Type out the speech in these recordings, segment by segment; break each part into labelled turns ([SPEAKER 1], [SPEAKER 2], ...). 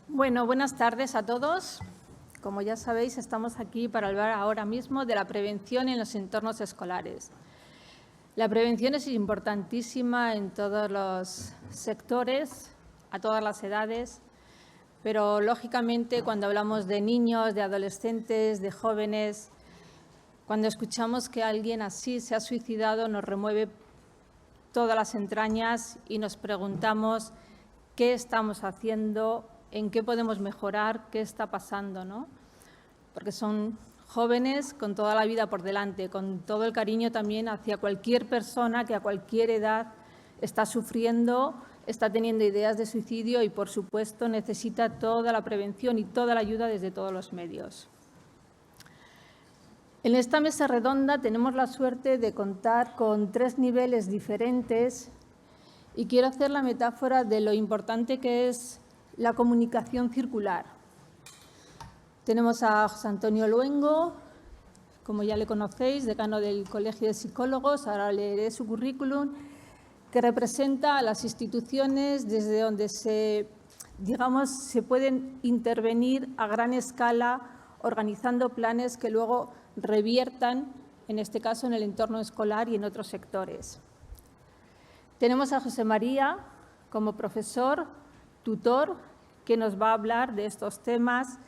[SPEAKER 1] Bueno, buenas tardes a todos. Como ya sabéis, estamos aquí para hablar ahora mismo de la prevención en los entornos escolares. La prevención es importantísima en todos los sectores, a todas las edades, pero lógicamente cuando hablamos de niños, de adolescentes, de jóvenes, cuando escuchamos que alguien así se ha suicidado, nos remueve todas las entrañas y nos preguntamos qué estamos haciendo, en qué podemos mejorar, qué está pasando, ¿no? Porque son jóvenes con toda la vida por delante, con todo el cariño también hacia cualquier persona que a cualquier edad está sufriendo, está teniendo ideas de suicidio y, por supuesto, necesita toda la prevención y toda la ayuda desde todos los medios. En esta mesa redonda tenemos la suerte de contar con 3 niveles diferentes y quiero hacer la metáfora de lo importante que es la comunicación circular. Tenemos a José Antonio Luengo, como ya le conocéis, decano del Colegio de Psicólogos, ahora leeré su currículum, que representa a las instituciones desde donde se pueden intervenir a gran escala organizando planes que luego reviertan, en este caso, en el entorno escolar y en otros sectores. Tenemos a José María como profesor, tutor, que nos va a hablar de estos temas.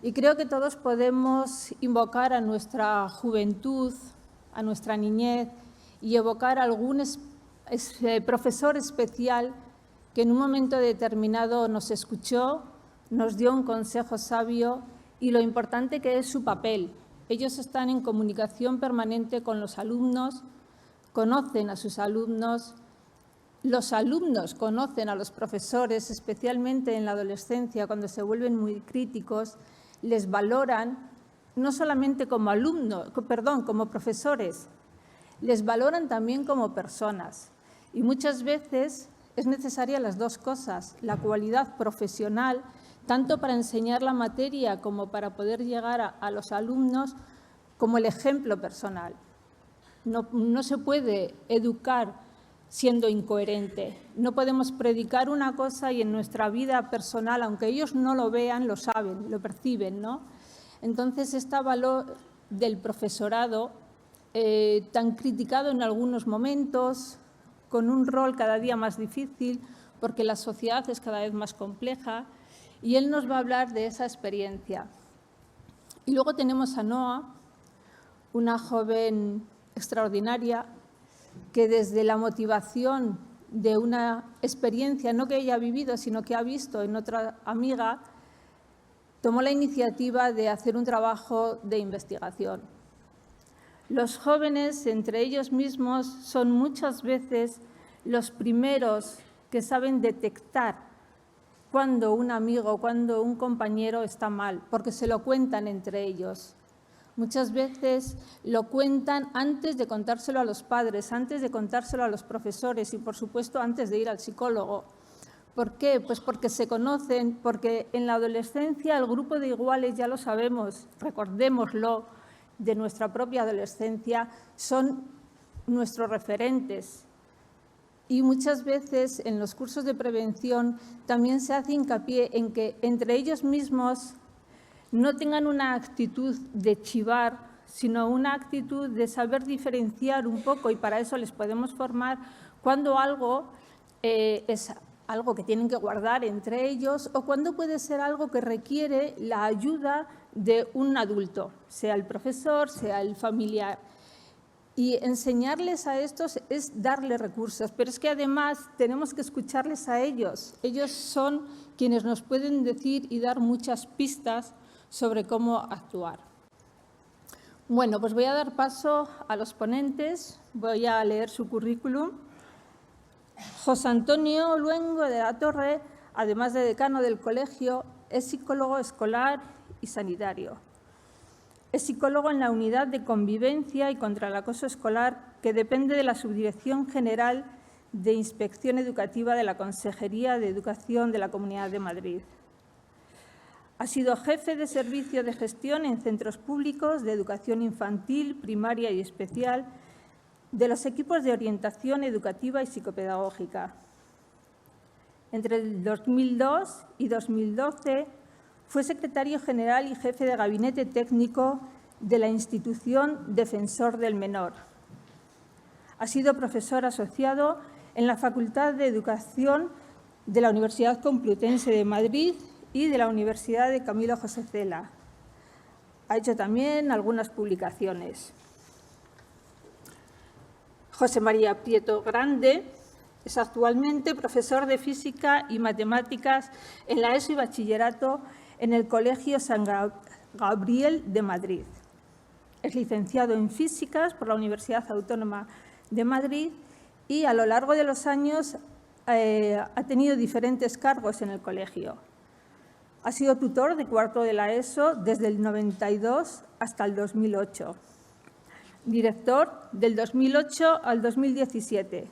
[SPEAKER 1] Y creo que todos podemos invocar a nuestra juventud, a nuestra niñez y evocar a algún profesor especial que en un momento determinado nos escuchó, nos dio un consejo sabio y lo importante que es su papel. Ellos están en comunicación permanente con los alumnos, conocen a sus alumnos, los alumnos conocen a los profesores, especialmente en la adolescencia, cuando se vuelven muy críticos, les valoran no solamente como como profesores, les valoran también como personas. Y muchas veces es necesaria las dos cosas, la cualidad profesional, tanto para enseñar la materia como para poder llegar a los alumnos, como el ejemplo personal. No se puede educar siendo incoherente. No podemos predicar una cosa y en nuestra vida personal, aunque ellos no lo vean, lo saben, lo perciben, ¿no? Entonces, este valor del profesorado, tan criticado en algunos momentos, con un rol cada día más difícil, porque la sociedad es cada vez más compleja, y él nos va a hablar de esa experiencia. Y luego tenemos a Noa, una joven extraordinaria, que desde la motivación de una experiencia, no que ella ha vivido, sino que ha visto en otra amiga, tomó la iniciativa de hacer un trabajo de investigación. Los jóvenes, entre ellos mismos, son muchas veces los primeros que saben detectar cuando un amigo, cuando un compañero está mal, porque se lo cuentan entre ellos. Muchas veces lo cuentan antes de contárselo a los padres, antes de contárselo a los profesores y, por supuesto, antes de ir al psicólogo. ¿Por qué? Pues porque se conocen, porque en la adolescencia el grupo de iguales, ya lo sabemos, recordémoslo, de nuestra propia adolescencia, son nuestros referentes. Y muchas veces en los cursos de prevención también se hace hincapié en que entre ellos mismos no tengan una actitud de chivar, sino una actitud de saber diferenciar un poco, y para eso les podemos formar cuando algo es algo que tienen que guardar entre ellos o cuando puede ser algo que requiere la ayuda de un adulto, sea el profesor, sea el familiar. Y enseñarles a estos es darles recursos, pero es que además tenemos que escucharles a ellos. Ellos son quienes nos pueden decir y dar muchas pistas sobre cómo actuar. Bueno, pues voy a dar paso a los ponentes, voy a leer su currículum. José Antonio Luengo de la Torre, además de decano del colegio, es psicólogo escolar y sanitario. Es psicólogo en la Unidad de Convivencia y contra el Acoso Escolar, que depende de la Subdirección General de Inspección Educativa de la Consejería de Educación de la Comunidad de Madrid. Ha sido jefe de servicio de gestión en centros públicos de educación infantil, primaria y especial, de los equipos de orientación educativa y psicopedagógica. Entre el 2002 y 2012 fue secretario general y jefe de gabinete técnico de la institución Defensor del Menor. Ha sido profesor asociado en la Facultad de Educación de la Universidad Complutense de Madrid y de la Universidad de Camilo José Cela. Ha hecho también algunas publicaciones. José María Prieto Grande es actualmente profesor de Física y Matemáticas en la ESO y Bachillerato en el Colegio San Gabriel de Madrid. Es licenciado en Físicas por la Universidad Autónoma de Madrid y a lo largo de los años ha tenido diferentes cargos en el colegio. Ha sido tutor de cuarto de la ESO desde el 92 hasta el 2008. Director del 2008 al 2017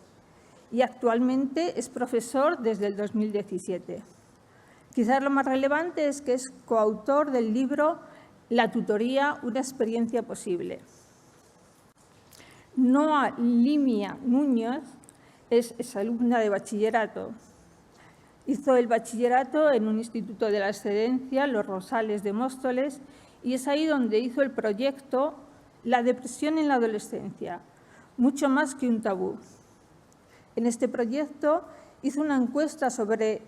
[SPEAKER 1] y actualmente es profesor desde el 2017. Quizás lo más relevante es que es coautor del libro La tutoría, una experiencia posible. Noa Limia Núñez es exalumna de bachillerato. Hizo el bachillerato en un instituto de la excedencia, Los Rosales de Móstoles, y es ahí donde hizo el proyecto La depresión en la adolescencia, mucho más que un tabú. En este proyecto hizo una encuesta sobre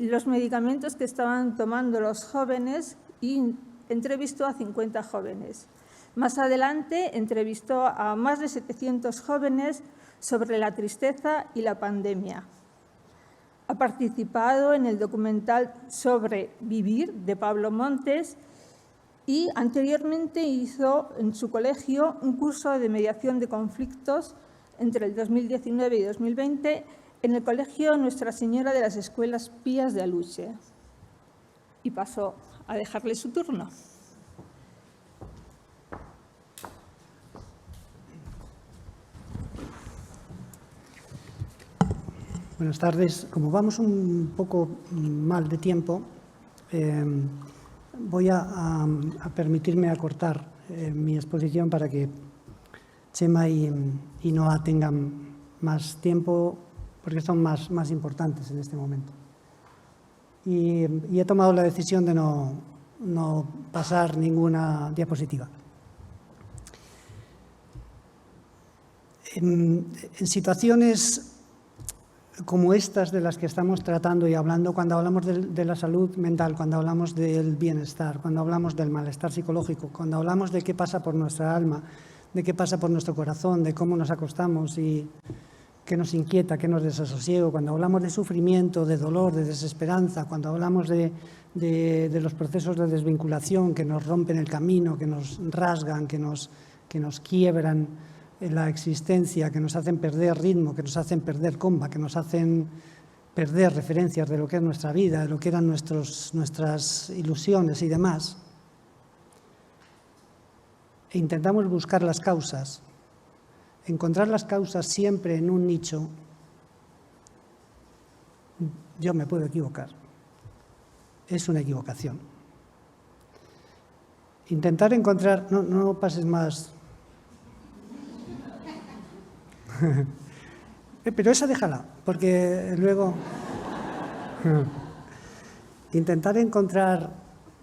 [SPEAKER 1] los medicamentos que estaban tomando los jóvenes y entrevistó a 50 jóvenes. Más adelante entrevistó a más de 700 jóvenes sobre la tristeza y la pandemia. Ha participado en el documental Sobre Vivir de Pablo Montes y anteriormente hizo en su colegio un curso de mediación de conflictos entre el 2019 y 2020 en el Colegio Nuestra Señora de las Escuelas Pías de Aluche. Y paso a dejarle su turno.
[SPEAKER 2] Buenas tardes. Como vamos un poco mal de tiempo, voy a permitirme acortar mi exposición para que Chema y Noa tengan más tiempo, porque son más importantes en este momento. Y he tomado la decisión de no pasar ninguna diapositiva. En situaciones como estas de las que estamos tratando y hablando, cuando hablamos de la salud mental, cuando hablamos del bienestar, cuando hablamos del malestar psicológico, cuando hablamos de qué pasa por nuestra alma, de qué pasa por nuestro corazón, de cómo nos acostamos y qué nos inquieta, qué nos desasosiego, cuando hablamos de sufrimiento, de dolor, de desesperanza, cuando hablamos de los procesos de desvinculación que nos rompen el camino, que nos rasgan, que nos quiebran la existencia, que nos hacen perder ritmo, que nos hacen perder comba, que nos hacen perder referencias de lo que es nuestra vida, de lo que eran nuestras ilusiones y demás. E intentamos buscar las causas. Encontrar las causas siempre en un nicho, yo me puedo equivocar. Es una equivocación. Intentar encontrar... No pases más... Pero esa déjala, porque luego... Intentar encontrar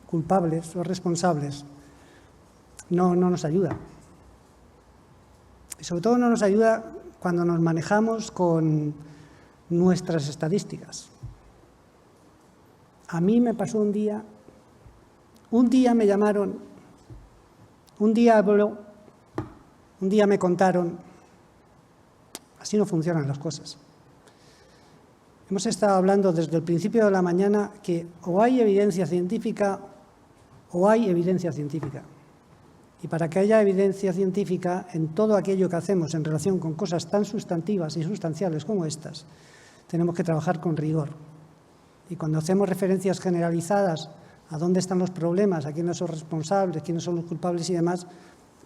[SPEAKER 2] culpables o responsables no nos ayuda. Y sobre todo no nos ayuda cuando nos manejamos con nuestras estadísticas. A mí me pasó un día me llamaron, un día habló, un día me contaron. Así no funcionan las cosas. Hemos estado hablando desde el principio de la mañana que o hay evidencia científica o hay evidencia científica. Y para que haya evidencia científica en todo aquello que hacemos en relación con cosas tan sustantivas y sustanciales como estas, tenemos que trabajar con rigor. Y cuando hacemos referencias generalizadas a dónde están los problemas, a quiénes son responsables, quiénes son los culpables y demás,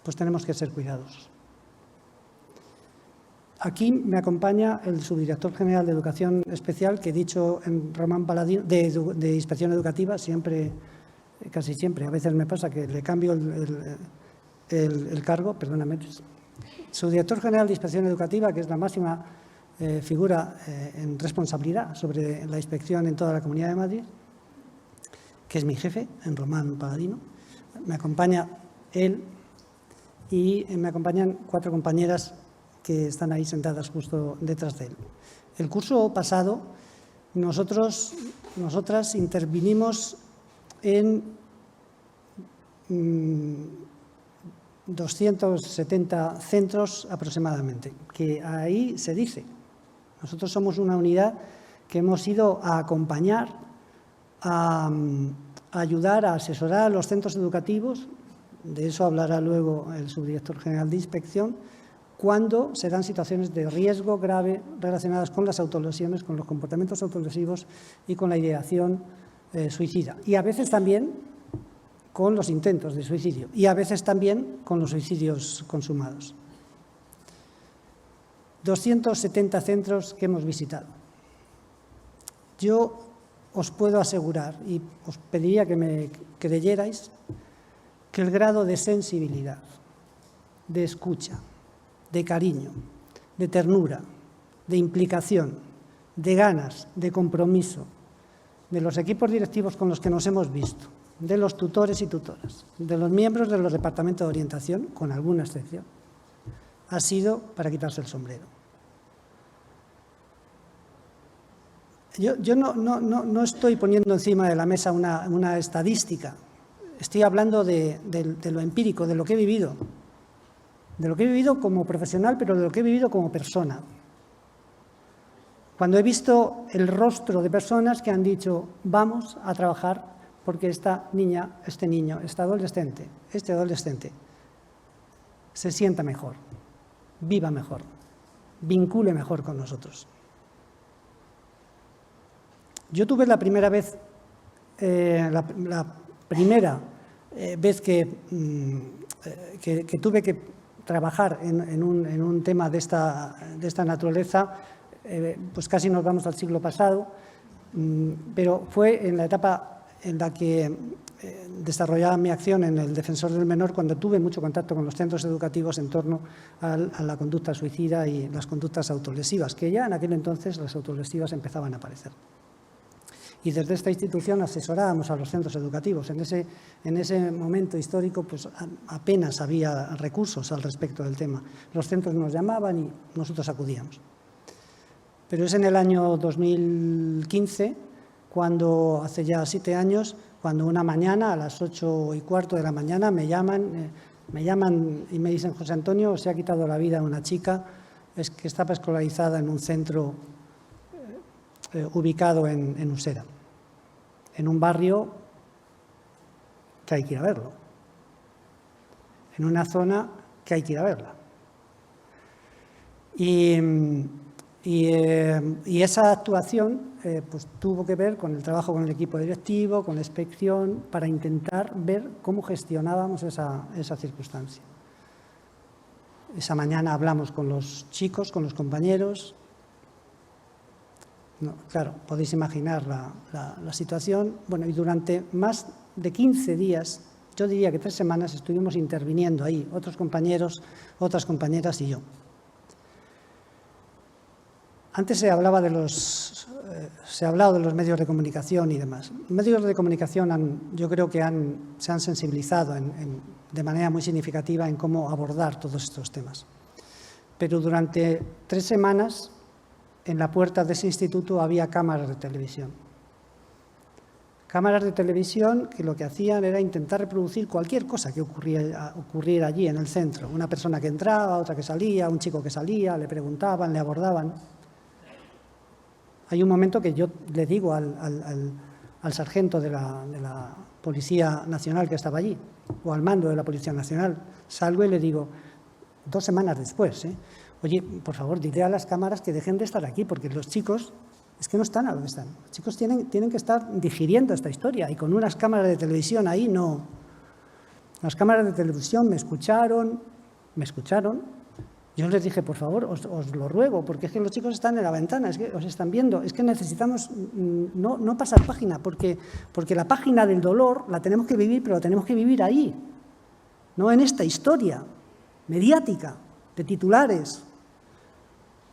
[SPEAKER 2] pues tenemos que ser cuidadosos. Aquí me acompaña el subdirector general de Educación Especial, que he dicho en Román Paladino, de Inspección Educativa, siempre, casi siempre, a veces me pasa que le cambio el cargo, perdóname, subdirector general de Inspección Educativa, que es la máxima figura en responsabilidad sobre la inspección en toda la Comunidad de Madrid, que es mi jefe, en Román Paladino. Me acompaña él y me acompañan 4 compañeras que están ahí sentadas justo detrás de él. El curso pasado, nosotras intervinimos en 270 centros aproximadamente, que ahí se dice. Nosotros somos una unidad que hemos ido a acompañar, a ayudar, a asesorar a los centros educativos, de eso hablará luego el subdirector general de inspección, cuando se dan situaciones de riesgo grave relacionadas con las autolesiones, con los comportamientos autolesivos y con la ideación suicida. Y a veces también con los intentos de suicidio y a veces también con los suicidios consumados. 270 centros que hemos visitado. Yo os puedo asegurar, y os pediría que me creyerais, que el grado de sensibilidad, de escucha, de cariño, de ternura, de implicación, de ganas, de compromiso, de los equipos directivos con los que nos hemos visto, de los tutores y tutoras, de los miembros de los departamentos de orientación, con alguna excepción, ha sido para quitarse el sombrero. Yo no estoy poniendo encima de la mesa una estadística, estoy hablando de lo empírico, de lo que he vivido. De lo que he vivido como profesional, pero de lo que he vivido como persona. Cuando he visto el rostro de personas que han dicho, vamos a trabajar porque esta niña, este niño, este adolescente se sienta mejor, viva mejor, vincule mejor con nosotros. Yo tuve la primera vez, que tuve que trabajar en un tema de esta naturaleza, pues casi nos vamos al siglo pasado, pero fue en la etapa en la que desarrollaba mi acción en el Defensor del Menor, cuando tuve mucho contacto con los centros educativos en torno a la conducta suicida y las conductas autolesivas, que ya en aquel entonces las autolesivas empezaban a aparecer. Y desde esta institución asesorábamos a los centros educativos. En ese momento histórico pues, apenas había recursos al respecto del tema. Los centros nos llamaban y nosotros acudíamos. Pero es en el año 2015, cuando hace ya 7 años, cuando una mañana a las 8:15 de la mañana me llaman y me dicen, José Antonio, se ha quitado la vida una chica que estaba escolarizada en un centro ubicado en Usera, en un barrio que hay que ir a verlo, en una zona que hay que ir a verla. Y esa actuación pues, tuvo que ver con el trabajo con el equipo directivo, con la inspección, para intentar ver cómo gestionábamos esa circunstancia. Esa mañana hablamos con los chicos, con los compañeros. No, claro, podéis imaginar la situación. Bueno, y durante más de 15 días, yo diría que 3 semanas, estuvimos interviniendo ahí, otros compañeros, otras compañeras y yo. Antes se ha hablado de los medios de comunicación y demás. Los medios de comunicación yo creo que se han sensibilizado de manera muy significativa en cómo abordar todos estos temas. Pero durante 3 semanas, en la puerta de ese instituto había cámaras de televisión. Cámaras de televisión que lo que hacían era intentar reproducir cualquier cosa que ocurriera allí en el centro. Una persona que entraba, otra que salía, un chico que salía, le preguntaban, le abordaban. Hay un momento que yo le digo al sargento de la Policía Nacional que estaba allí, o al mando de la Policía Nacional, salgo y le digo, 2 semanas después, oye, por favor, dile a las cámaras que dejen de estar aquí, porque los chicos es que no están a donde están. Los chicos tienen que estar digiriendo esta historia, y con unas cámaras de televisión ahí no. Las cámaras de televisión me escucharon. Yo les dije, por favor, os lo ruego, porque es que los chicos están en la ventana, es que os están viendo, es que necesitamos no pasar página, porque la página del dolor la tenemos que vivir, pero la tenemos que vivir ahí, no en esta historia mediática, de titulares.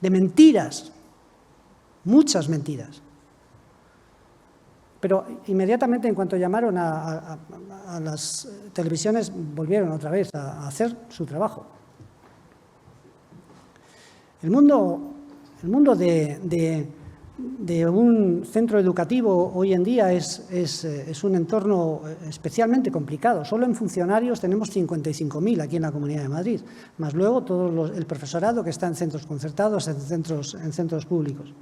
[SPEAKER 2] de mentiras, muchas mentiras. Pero inmediatamente, en cuanto llamaron a las televisiones, volvieron otra vez a hacer su trabajo. El mundo de un centro educativo hoy en día es un entorno especialmente complicado. Solo en funcionarios tenemos 55.000 aquí en la Comunidad de Madrid, más luego todo el profesorado que está en centros concertados, en centros públicos.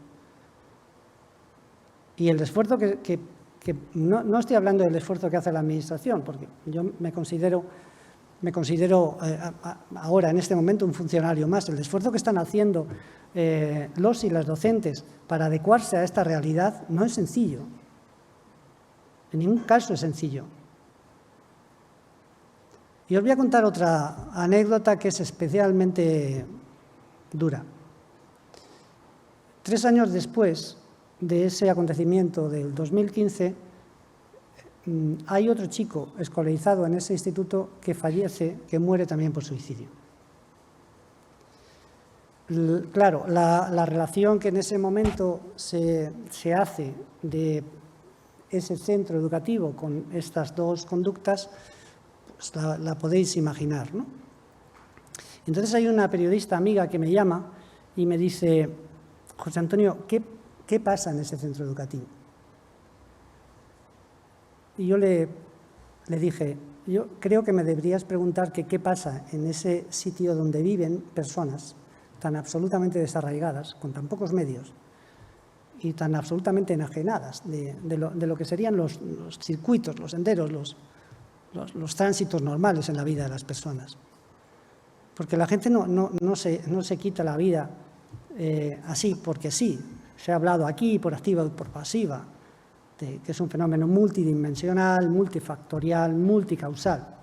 [SPEAKER 2] Y el esfuerzo que no estoy hablando del esfuerzo que hace la Administración, porque yo me considero ahora, en este momento, un funcionario más. El esfuerzo que están haciendo los y las docentes para adecuarse a esta realidad no es sencillo. En ningún caso es sencillo. Y os voy a contar otra anécdota que es especialmente dura. 3 años después de ese acontecimiento del 2015, hay otro chico escolarizado en ese instituto que fallece, que muere también por suicidio. Claro, la relación que en ese momento se hace de ese centro educativo con estas dos conductas, pues la podéis imaginar, ¿no? Entonces hay una periodista amiga que me llama y me dice: José Antonio, ¿qué pasa en ese centro educativo? Y yo le dije: yo creo que me deberías preguntar qué pasa en ese sitio donde viven personas tan absolutamente desarraigadas, con tan pocos medios y tan absolutamente enajenadas de lo que serían los circuitos, los senderos, los tránsitos normales en la vida de las personas. Porque la gente no se quita la vida así porque sí. Se ha hablado aquí por activa y por pasiva, que es un fenómeno multidimensional, multifactorial, multicausal.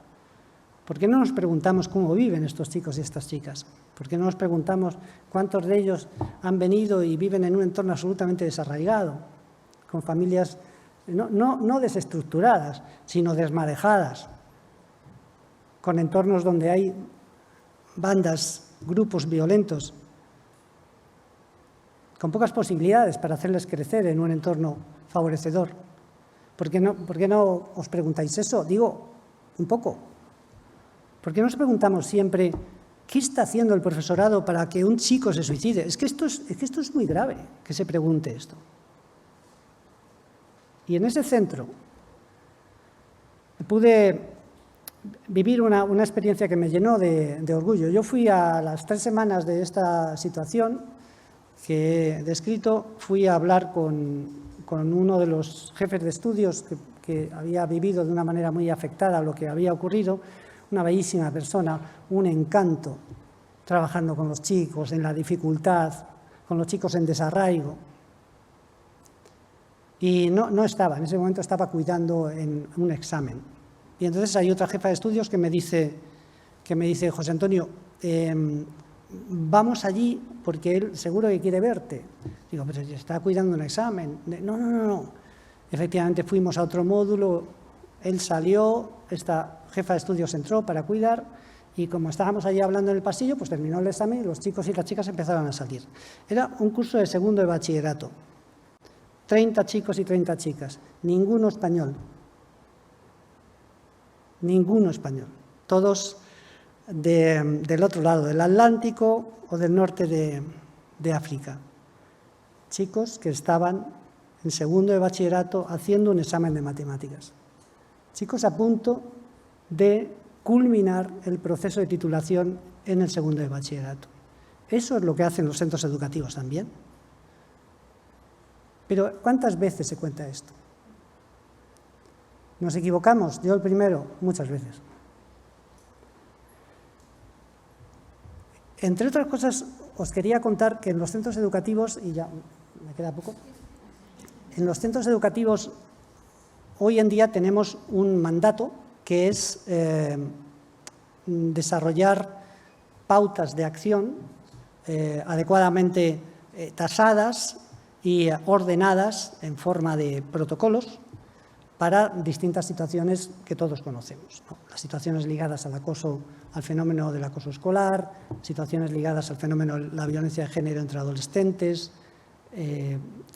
[SPEAKER 2] ¿Por qué no nos preguntamos cómo viven estos chicos y estas chicas? ¿Por qué no nos preguntamos cuántos de ellos han venido y viven en un entorno absolutamente desarraigado, con familias no desestructuradas, sino desmadejadas, con entornos donde hay bandas, grupos violentos, con pocas posibilidades para hacerles crecer en un entorno favorecedor? ¿Por qué no os preguntáis eso? Digo, un poco. ¿Por qué nos preguntamos siempre qué está haciendo el profesorado para que un chico se suicide? Es que esto es muy grave, que se pregunte esto. Y en ese centro pude vivir una experiencia que me llenó de orgullo. Yo fui a las 3 semanas de esta situación que he descrito, fui a hablar con uno de los jefes de estudios que había vivido de una manera muy afectada lo que había ocurrido, una bellísima persona, un encanto, trabajando con los chicos en la dificultad, con los chicos en desarraigo. Y no estaba, en ese momento estaba cuidando en un examen. Y entonces hay otra jefa de estudios que me dice José Antonio, vamos allí porque él seguro que quiere verte. Digo, pero está cuidando un examen. No. Efectivamente fuimos a otro módulo, él salió, esta jefa de estudios entró para cuidar y como estábamos allí hablando en el pasillo, pues terminó el examen y los chicos y las chicas empezaron a salir. Era un curso de 2º de bachillerato. 30 chicos y 30 chicas, ninguno español. Ninguno español. Todos del otro lado, del Atlántico o del norte de África. Chicos que estaban en 2º de bachillerato haciendo un examen de matemáticas. Chicos a punto de culminar el proceso de titulación en el 2º de bachillerato. Eso es lo que hacen los centros educativos también. Pero ¿cuántas veces se cuenta esto? ¿Nos equivocamos? Yo el primero, muchas veces. Entre otras cosas, os quería contar que en los centros educativos, y ya me queda poco, en los centros educativos hoy en día tenemos un mandato que es desarrollar pautas de acción adecuadamente tasadas y ordenadas en forma de protocolos para distintas situaciones que todos conocemos, ¿no? Las situaciones ligadas al acoso, al fenómeno del acoso escolar, situaciones ligadas al fenómeno de la violencia de género entre adolescentes,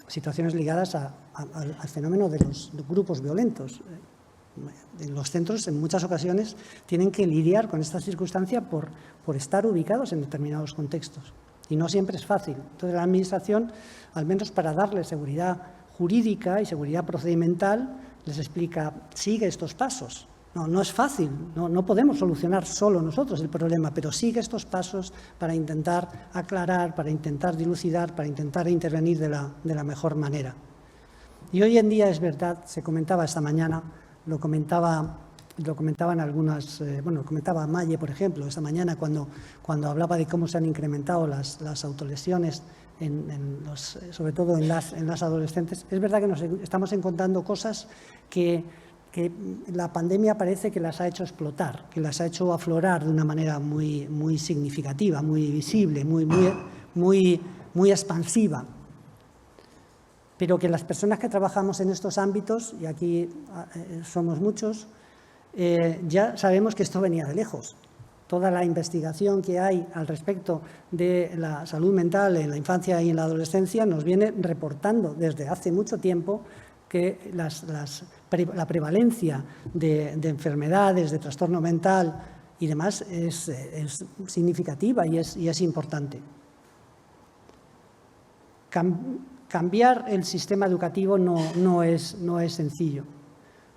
[SPEAKER 2] situaciones ligadas al fenómeno de los grupos violentos. Los centros, en muchas ocasiones, tienen que lidiar con esta circunstancia por estar ubicados en determinados contextos. Y no siempre es fácil. Entonces, la Administración, al menos para darle seguridad jurídica y seguridad procedimental, les explica, sigue estos pasos. No es fácil, no podemos solucionar solo nosotros el problema, pero sigue estos pasos para intentar aclarar, para intentar dilucidar, para intentar intervenir de la mejor manera. Y hoy en día es verdad, se comentaba esta mañana, lo comentaban algunas, lo comentaba Maye, por ejemplo, esta mañana cuando hablaba de cómo se han incrementado las autolesiones, sobre todo en las adolescentes. Es verdad que nos estamos encontrando cosas que la pandemia parece que las ha hecho explotar, que las ha hecho aflorar de una manera muy significativa, muy visible, muy expansiva. Pero que las personas que trabajamos en estos ámbitos, y aquí somos muchos, ya sabemos que esto venía de lejos. Toda la investigación que hay al respecto de la salud mental en la infancia y en la adolescencia nos viene reportando desde hace mucho tiempo que la prevalencia de enfermedades, de trastorno mental y demás es significativa y es importante. Cambiar el sistema educativo no es sencillo.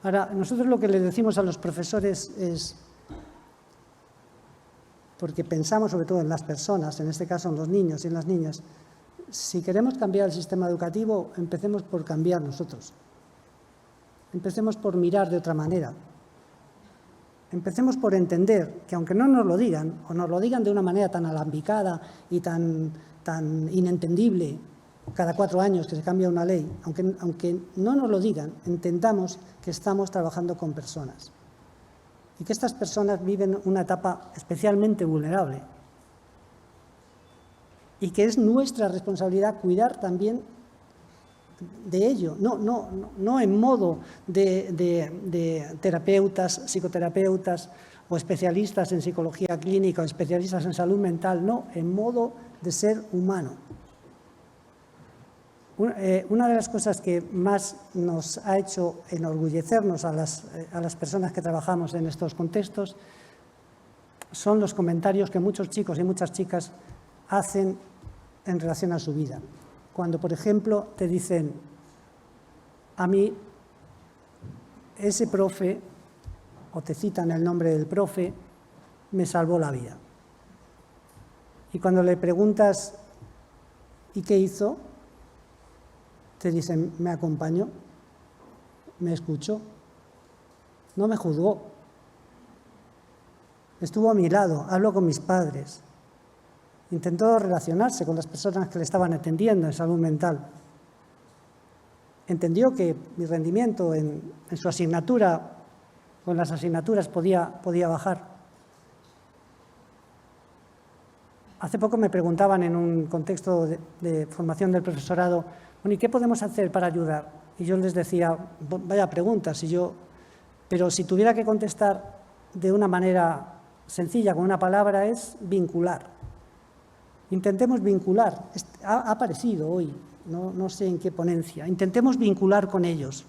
[SPEAKER 2] Ahora, nosotros lo que les decimos a los profesores es, porque pensamos sobre todo en las personas, en este caso en los niños y en las niñas, si queremos cambiar el sistema educativo, empecemos por cambiar nosotros. Empecemos por mirar de otra manera. Empecemos por entender que aunque no nos lo digan, o nos lo digan de una manera tan alambicada y tan inentendible, cada 4 años que se cambia una ley, aunque no nos lo digan, entendamos que estamos trabajando con personas y que estas personas viven una etapa especialmente vulnerable y que es nuestra responsabilidad cuidar también de ello, no en modo de terapeutas, psicoterapeutas o especialistas en psicología clínica o especialistas en salud mental, no, en modo de ser humano. Una de las cosas que más nos ha hecho enorgullecernos a las personas que trabajamos en estos contextos son los comentarios que muchos chicos y muchas chicas hacen en relación a su vida. Cuando, por ejemplo, te dicen, a mí ese profe, o te citan el nombre del profe, me salvó la vida. Y cuando le preguntas, ¿y qué hizo?, te dicen, me acompañó, me escuchó, no me juzgó, estuvo a mi lado, habló con mis padres, intentó relacionarse con las personas que le estaban atendiendo en salud mental, entendió que mi rendimiento en su asignatura, con las asignaturas, podía bajar. Hace poco me preguntaban en un contexto de formación del profesorado, bueno, ¿y qué podemos hacer para ayudar? Y yo les decía, vaya preguntas, pero si tuviera que contestar de una manera sencilla, con una palabra, es vincular. Intentemos vincular. Ha aparecido hoy, no sé en qué ponencia. Intentemos vincular con ellos.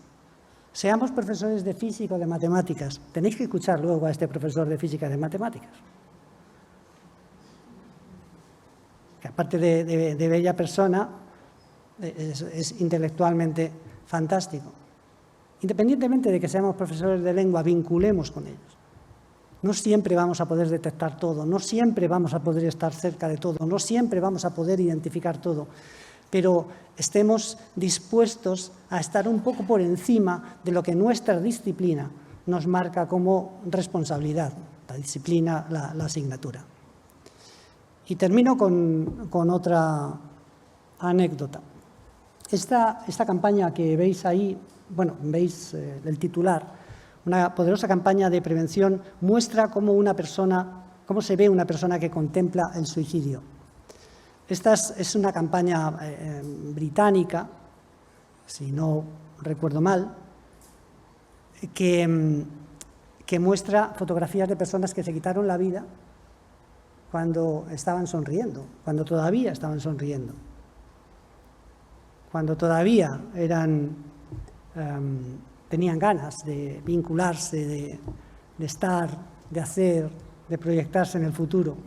[SPEAKER 2] Seamos profesores de física o de matemáticas. Tenéis que escuchar luego a este profesor de física y de matemáticas. Que aparte de bella persona, es intelectualmente fantástico. Independientemente de que seamos profesores de lengua, vinculemos con ellos. No siempre vamos a poder detectar todo, no siempre vamos a poder estar cerca de todo, no siempre vamos a poder identificar todo, pero estemos dispuestos a estar un poco por encima de lo que nuestra disciplina nos marca como responsabilidad, la disciplina, la asignatura. Y termino con otra anécdota. Esta campaña que veis ahí, veis el titular, una poderosa campaña de prevención, muestra cómo se ve una persona que contempla el suicidio. Esta es una campaña británica, si no recuerdo mal, que muestra fotografías de personas que se quitaron la vida cuando estaban sonriendo, cuando todavía estaban sonriendo, cuando todavía tenían ganas de vincularse, de estar, de hacer, de proyectarse en el futuro.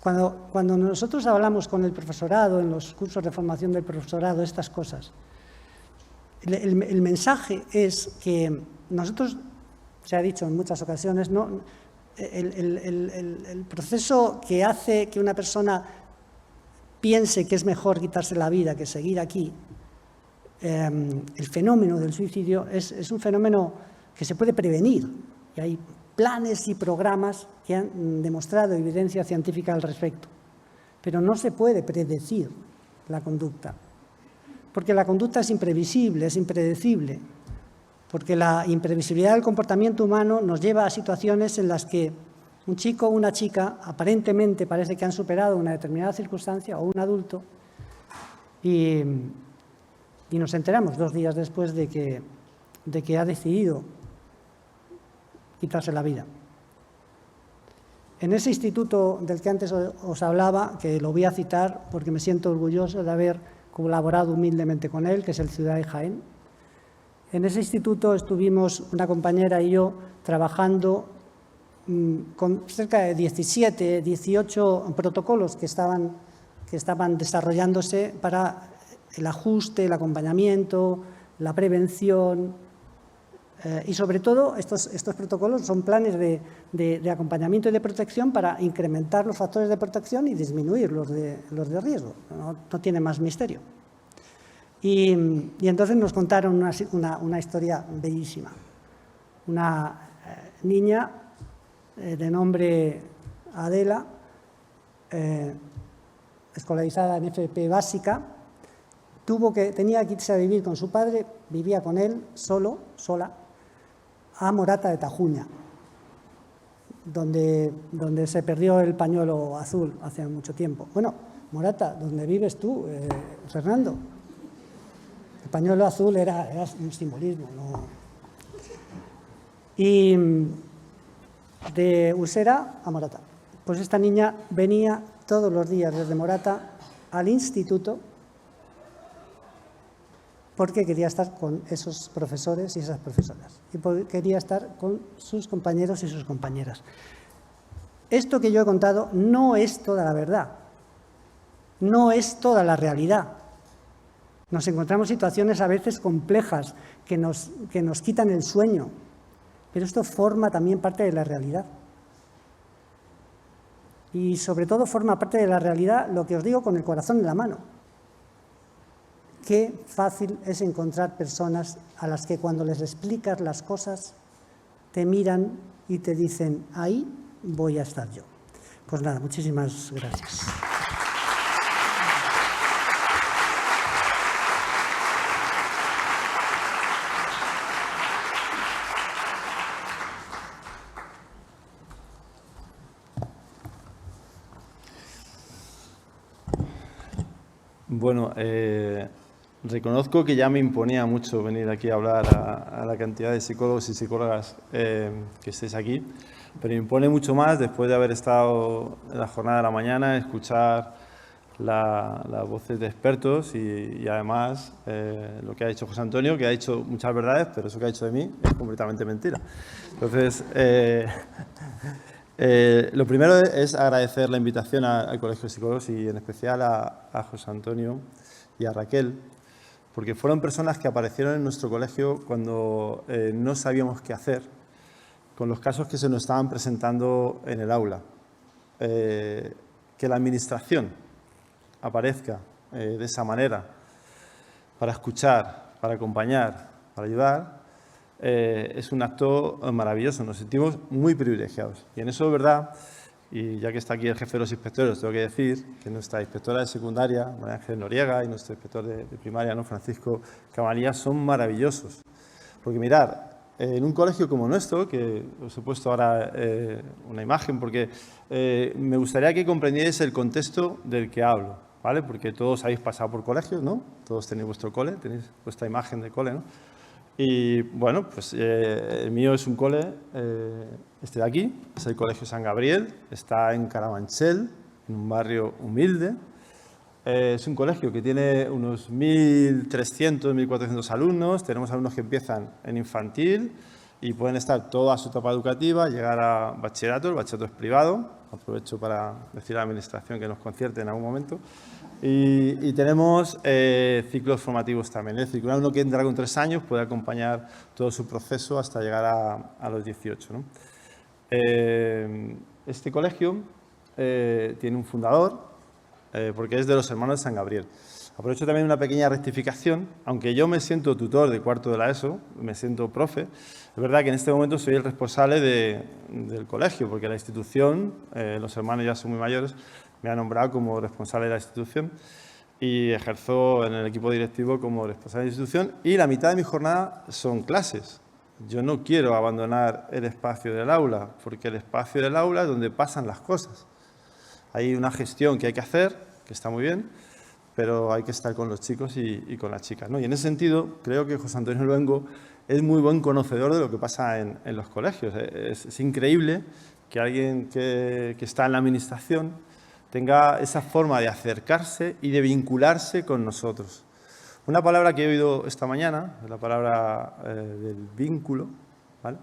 [SPEAKER 2] Cuando nosotros hablamos con el profesorado, en los cursos de formación del profesorado, estas cosas, el mensaje es que nosotros, se ha dicho en muchas ocasiones, el proceso que hace que una persona piense que es mejor quitarse la vida que seguir aquí, el fenómeno del suicidio es un fenómeno que se puede prevenir. Y hay planes y programas que han demostrado evidencia científica al respecto. Pero no se puede predecir la conducta, porque la conducta es imprevisible, es impredecible, porque la imprevisibilidad del comportamiento humano nos lleva a situaciones en las que un chico o una chica aparentemente parece que han superado una determinada circunstancia, o un adulto, y nos enteramos 2 días después de que ha decidido quitarse la vida. En ese instituto del que antes os hablaba, que lo voy a citar porque me siento orgulloso de haber colaborado humildemente con él, que es el Ciudad de Jaén, en ese instituto estuvimos una compañera y yo trabajando con cerca de 17, 18 protocolos que estaban desarrollándose para el ajuste, el acompañamiento, la prevención. Y sobre todo, estos protocolos son planes de acompañamiento y de protección para incrementar los factores de protección y disminuir los de riesgo. No tiene más misterio. Y entonces nos contaron una historia bellísima. Una niña de nombre Adela, escolarizada en FP básica, tenía que irse a vivir con su padre, vivía con él, sola, a Morata de Tajuña, donde se perdió el pañuelo azul hace mucho tiempo. Bueno, Morata, donde vives tú, Fernando. El pañuelo azul era un simbolismo, ¿no? Y de Usera a Morata. Pues esta niña venía todos los días desde Morata al instituto porque quería estar con esos profesores y esas profesoras, y quería estar con sus compañeros y sus compañeras. Esto que yo he contado no es toda la verdad, no es toda la realidad. Nos encontramos situaciones a veces complejas que nos quitan el sueño, pero esto forma también parte de la realidad. Y sobre todo forma parte de la realidad, lo que os digo con el corazón en la mano. Qué fácil es encontrar personas a las que cuando les explicas las cosas te miran y te dicen, ahí voy a estar yo. Pues nada, muchísimas gracias.
[SPEAKER 3] Bueno, reconozco que ya me imponía mucho venir aquí a hablar a la cantidad de psicólogos y psicólogas que estéis aquí, pero me impone mucho más después de haber estado en la jornada de la mañana, escuchar las voces de expertos y además lo que ha dicho José Antonio, que ha dicho muchas verdades, pero eso que ha dicho de mí es completamente mentira. Entonces, lo primero es agradecer la invitación al Colegio de Psicólogos y en especial a José Antonio y a Raquel, porque fueron personas que aparecieron en nuestro colegio cuando no sabíamos qué hacer con los casos que se nos estaban presentando en el aula. Que la administración aparezca de esa manera para escuchar, para acompañar, para ayudar, es un acto maravilloso. Nos sentimos muy privilegiados. Y en eso es verdad, y ya que está aquí el jefe de los inspectores, tengo que decir que nuestra inspectora de secundaria, María Ángel Noriega, y nuestro inspector de primaria, ¿no?, Francisco Cabanilla, son maravillosos. Porque mirad, en un colegio como nuestro, que os he puesto ahora una imagen, porque me gustaría que comprendierais el contexto del que hablo, ¿vale? Porque todos habéis pasado por colegios, ¿no? Todos tenéis vuestro cole, tenéis vuestra imagen de cole, ¿no? Y bueno, pues el mío es un cole, este de aquí, es el Colegio San Gabriel, está en Carabanchel, en un barrio humilde. Es un colegio que tiene unos 1.300, 1.400 alumnos. Tenemos alumnos que empiezan en infantil y pueden estar toda su etapa educativa, llegar a bachillerato. El bachillerato es privado. Aprovecho para decir a la administración que nos concierte en algún momento. Y tenemos ciclos formativos también. Es decir, que un alumno que entra con 3 años puede acompañar todo su proceso hasta llegar a los 18, ¿no? Este colegio tiene un fundador, porque es de los hermanos de San Gabriel. Aprovecho también una pequeña rectificación. Aunque yo me siento tutor de cuarto de la ESO, me siento profe, es verdad que en este momento soy el responsable del colegio, porque la institución, los hermanos ya son muy mayores, me ha nombrado como responsable de la institución y ejerzo en el equipo directivo como responsable de la institución, y la mitad de mi jornada son clases. Yo no quiero abandonar el espacio del aula, porque el espacio del aula es donde pasan las cosas. Hay una gestión que hay que hacer, que está muy bien, pero hay que estar con los chicos y con las chicas, ¿no? Y en ese sentido, creo que José Antonio Luengo es muy buen conocedor de lo que pasa en los colegios. Es increíble que alguien que está en la administración tenga esa forma de acercarse y de vincularse con nosotros. Una palabra que he oído esta mañana es la palabra del vínculo, ¿vale?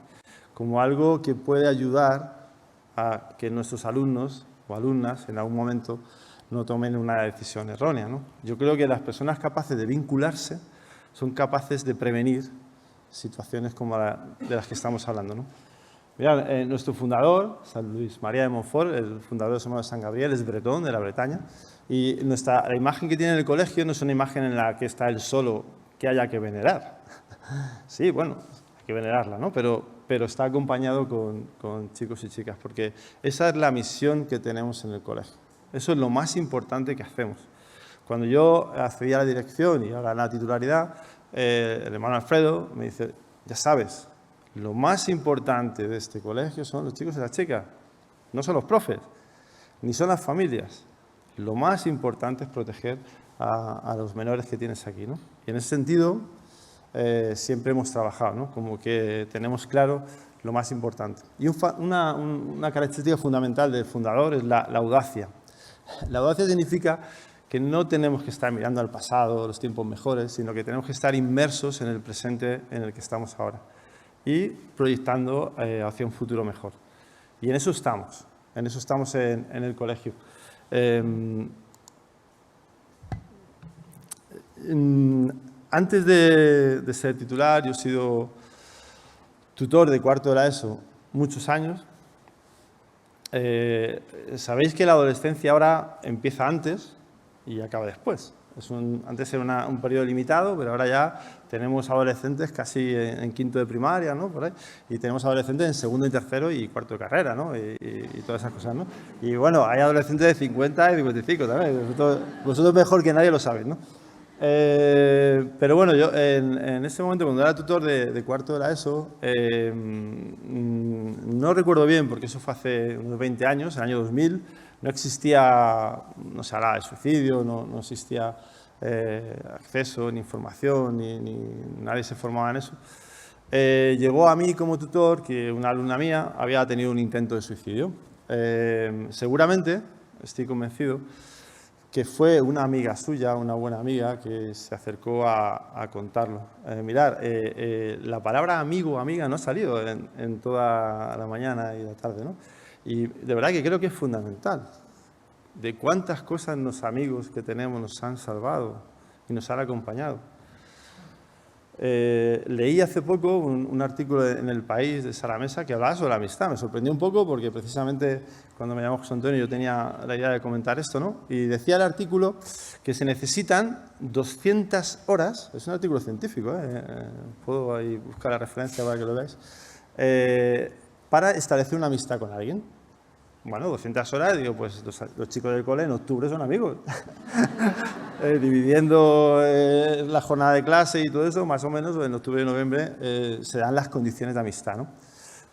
[SPEAKER 3] Como algo que puede ayudar a que nuestros alumnos o alumnas en algún momento no tomen una decisión errónea, ¿no? Yo creo que las personas capaces de vincularse son capaces de prevenir situaciones como de las que estamos hablando, ¿no? Mirad, nuestro fundador, San Luis María de Montfort, el fundador de los hermanos de San Gabriel, es bretón, de la Bretaña, y la imagen que tiene en el colegio no es una imagen en la que está él solo, que haya que venerar. Sí, bueno, hay que venerarla, ¿no? Pero está acompañado con chicos y chicas, porque esa es la misión que tenemos en el colegio. Eso es lo más importante que hacemos. Cuando yo accedí a la dirección y ahora a la titularidad, el hermano Alfredo me dice, ya sabes, lo más importante de este colegio son los chicos y las chicas, no son los profes, ni son las familias. Lo más importante es proteger a los menores que tienes aquí, ¿no? Y en ese sentido, siempre hemos trabajado, ¿no? Como que tenemos claro lo más importante. Y una característica fundamental del fundador es la audacia. La audacia significa que no tenemos que estar mirando al pasado, los tiempos mejores, sino que tenemos que estar inmersos en el presente en el que estamos ahora y proyectando hacia un futuro mejor. Y en eso estamos en el colegio. Antes de ser titular, yo he sido tutor de cuarto de la ESO muchos años. Sabéis que la adolescencia ahora empieza antes y acaba después. Antes era un periodo limitado, pero ahora ya tenemos adolescentes casi en quinto de primaria, ¿no? Por ahí, y tenemos adolescentes en segundo y tercero y cuarto de carrera, ¿no? Y todas esas cosas, ¿no? Y bueno, hay adolescentes de 50 y 55 también. Vosotros mejor que nadie lo sabéis, ¿no? Pero bueno, yo en ese momento, cuando era tutor de cuarto de la ESO, no recuerdo bien, porque eso fue hace unos 20 años, en el año 2000, no existía, no se hablaba de suicidio, no existía acceso ni información, ni nadie se formaba en eso. Llegó a mí como tutor que una alumna mía había tenido un intento de suicidio. Seguramente, estoy convencido, que fue una amiga suya, una buena amiga, que se acercó a contarlo. Mirad, la palabra amigo o amiga no ha salido en toda la mañana y la tarde, ¿no? Y de verdad que creo que es fundamental. De cuántas cosas los amigos que tenemos nos han salvado y nos han acompañado. Leí hace poco un artículo en El País de Sara Mesa que hablaba sobre la amistad. Me sorprendió un poco porque precisamente cuando me llamó José Antonio yo tenía la idea de comentar esto, ¿no? Y decía el artículo que se necesitan 200 horas, es un artículo científico, puedo ahí buscar la referencia para que lo veáis, para establecer una amistad con alguien. Bueno, 200 horas, digo, pues los chicos del cole en octubre son amigos. Dividiendo la jornada de clase y todo eso, más o menos, en octubre y noviembre se dan las condiciones de amistad, ¿no?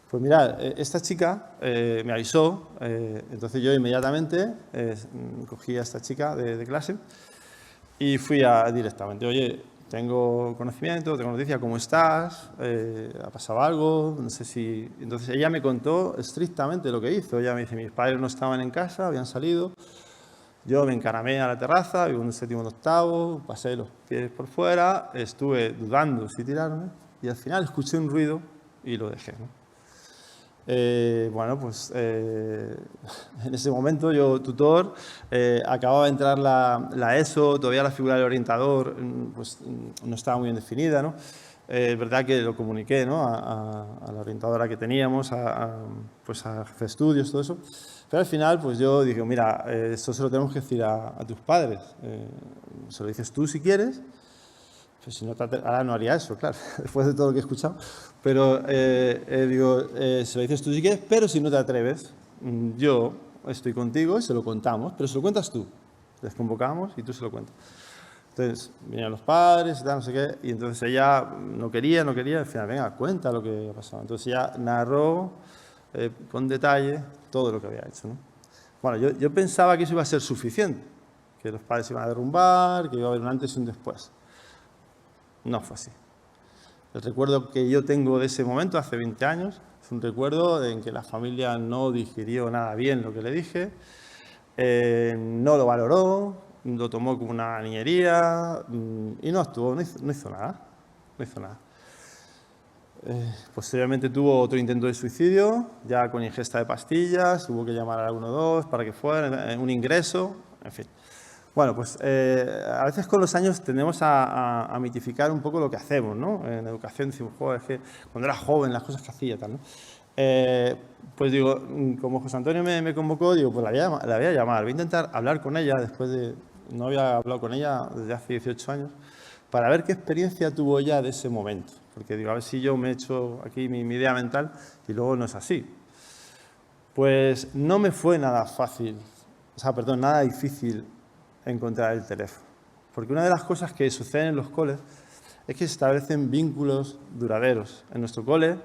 [SPEAKER 3] Pues mirad, esta chica me avisó, entonces yo inmediatamente cogí a esta chica de clase y fui directamente, oye, tengo conocimiento, tengo noticia, ¿cómo estás? ¿Ha pasado algo? No sé si... Entonces ella me contó estrictamente lo que hizo. Ella me dice, mis padres no estaban en casa, habían salido. Yo me encaramé a la terraza, vivo en un séptimo, un octavo, pasé los pies por fuera, estuve dudando si tirarme y al final escuché un ruido y lo dejé, ¿no? Bueno, pues en ese momento yo, tutor, acababa de entrar la ESO, todavía la figura del orientador pues, no estaba muy bien definida, ¿no? Es verdad que lo comuniqué, ¿no? a la orientadora que teníamos, pues a jefe de estudios, todo eso. Pero al final, pues yo dije, mira, esto se lo tenemos que decir a tus padres. Se lo dices tú si quieres. Pues si no, ahora no haría eso, claro, después de todo lo que he escuchado. Pero digo, se lo dices tú si quieres, pero si no te atreves, yo estoy contigo y se lo contamos, pero se lo cuentas tú. Les convocamos y tú se lo cuentas. Entonces, vinieron los padres y tal, no sé qué, y entonces ella no quería, al final, venga, cuenta lo que ha pasado. Entonces ella narró con detalle todo lo que había hecho, ¿no? Bueno, yo pensaba que eso iba a ser suficiente, que los padres se iban a derrumbar, que iba a haber un antes y un después. No fue así. El recuerdo que yo tengo de ese momento, hace 20 años, es un recuerdo en que la familia no digirió nada bien lo que le dije, no lo valoró, lo tomó como una niñería y no actuó, no hizo nada. No hizo nada. Posteriormente tuvo otro intento de suicidio, ya con ingesta de pastillas, tuvo que llamar al 112 para que fuera, un ingreso, en fin. Bueno, pues a veces con los años tendemos a mitificar un poco lo que hacemos, ¿no? En educación decimos, joder, es que cuando era joven las cosas que hacía, tal, ¿no? Pues digo, como José Antonio me convocó, digo, pues la voy a llamar, voy a intentar hablar con ella después de... No había hablado con ella desde hace 18 años, para ver qué experiencia tuvo ella de ese momento. Porque digo, a ver si yo me he hecho aquí mi idea mental y luego no es así. Pues no me fue nada fácil, nada difícil encontrar el teléfono. Porque una de las cosas que suceden en los coles es que se establecen vínculos duraderos. En nuestro cole,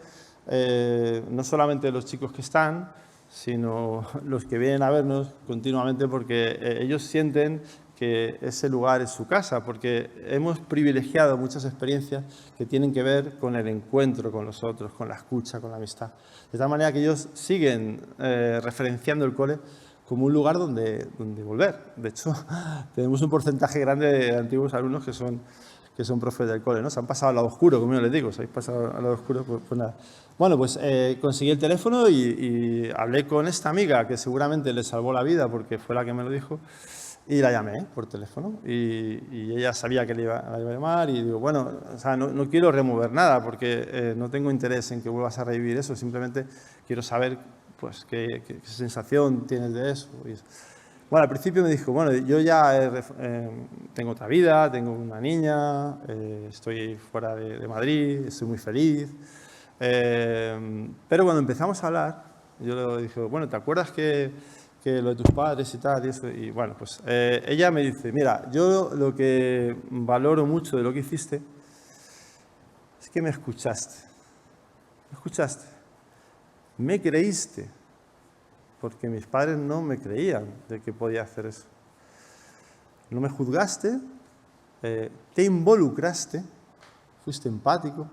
[SPEAKER 3] no solamente los chicos que están, sino los que vienen a vernos continuamente porque ellos sienten que ese lugar es su casa, porque hemos privilegiado muchas experiencias que tienen que ver con el encuentro con los otros, con la escucha, con la amistad. De tal manera que ellos siguen referenciando el cole como un lugar donde volver. De hecho, tenemos un porcentaje grande de antiguos alumnos que son profes del cole, ¿no? Se han pasado al lado oscuro, como yo les digo, se habéis pasado al lado oscuro, pues nada. Bueno, pues conseguí el teléfono y hablé con esta amiga que seguramente le salvó la vida porque fue la que me lo dijo y la llamé por teléfono y ella sabía que la iba a llamar y digo, bueno, no quiero remover nada porque no tengo interés en que vuelvas a revivir eso, simplemente quiero saber pues qué sensación tienes de eso. Bueno, al principio me dijo, bueno, yo ya tengo otra vida, tengo una niña, estoy fuera de Madrid, estoy muy feliz. Pero cuando empezamos a hablar, yo le dije, bueno, ¿te acuerdas que lo de tus padres y tal? Y eso? Y bueno, pues ella me dice, mira, yo lo que valoro mucho de lo que hiciste es que me escuchaste. Me escuchaste. Me creíste. Porque mis padres no me creían de que podía hacer eso. No me juzgaste, te involucraste, fuiste empático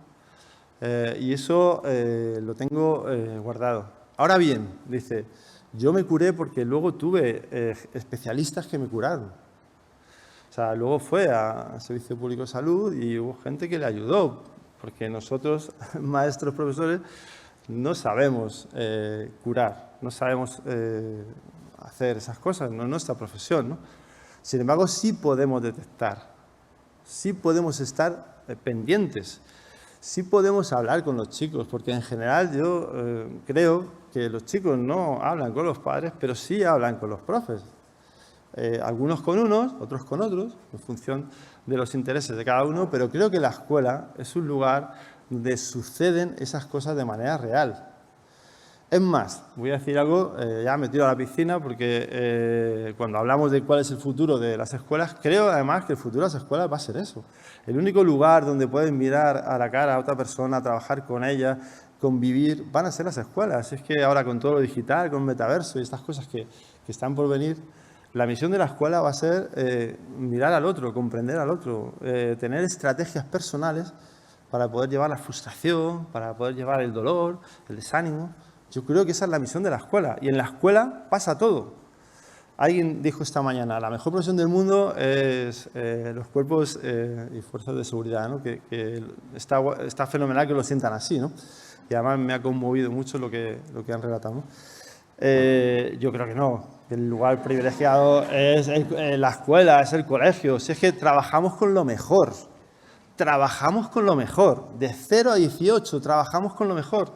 [SPEAKER 3] y eso lo tengo guardado. Ahora bien, dice, yo me curé porque luego tuve especialistas que me curaron. O sea, luego fue a Servicio Público de Salud y hubo gente que le ayudó, porque nosotros, maestros, profesores, no sabemos curar, no sabemos hacer esas cosas, no es nuestra profesión, ¿no? Sin embargo, sí podemos detectar, sí podemos estar pendientes, sí podemos hablar con los chicos, porque en general yo creo que los chicos no hablan con los padres, pero sí hablan con los profes. Algunos con unos, otros con otros, en función de los intereses de cada uno, pero creo que la escuela es un lugar donde suceden esas cosas de manera real. Es más, voy a decir algo, ya me tiro a la piscina, porque cuando hablamos de cuál es el futuro de las escuelas, creo además que el futuro de las escuelas va a ser eso. El único lugar donde pueden mirar a la cara a otra persona, trabajar con ella, convivir, van a ser las escuelas. Es que ahora con todo lo digital, con metaverso y estas cosas que están por venir, La misión de la escuela va a ser mirar al otro, comprender al otro, tener estrategias personales para poder llevar la frustración, para poder llevar el dolor, el desánimo. Yo creo que esa es la misión de la escuela. Y en la escuela pasa todo. Alguien dijo esta mañana, la mejor profesión del mundo es los cuerpos y fuerzas de seguridad, ¿no? que está fenomenal que lo sientan así, ¿no? Y además me ha conmovido mucho lo que han relatado, ¿no? Yo creo que no, que el lugar privilegiado es la escuela, es el colegio. Si es que trabajamos con lo mejor, de 0 a 18 trabajamos con lo mejor.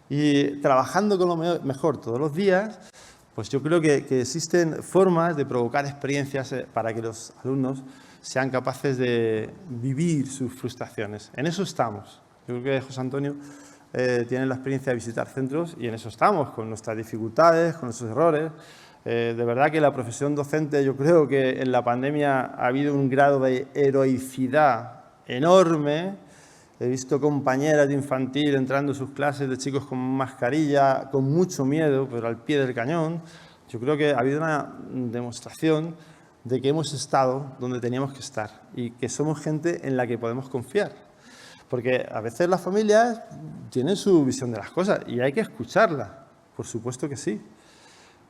[SPEAKER 3] Y trabajando con lo mejor todos los días, pues yo creo que existen formas de provocar experiencias para que los alumnos sean capaces de vivir sus frustraciones. En eso estamos. Yo creo que José Antonio tiene la experiencia de visitar centros y en eso estamos, con nuestras dificultades, con nuestros errores. De verdad que la profesión docente, yo creo que en la pandemia ha habido un grado de heroicidad enorme. He visto compañeras de infantil entrando en sus clases de chicos con mascarilla, con mucho miedo, pero al pie del cañón. Yo creo que ha habido una demostración de que hemos estado donde teníamos que estar y que somos gente en la que podemos confiar. Porque a veces las familias tienen su visión de las cosas y hay que escucharla, por supuesto que sí.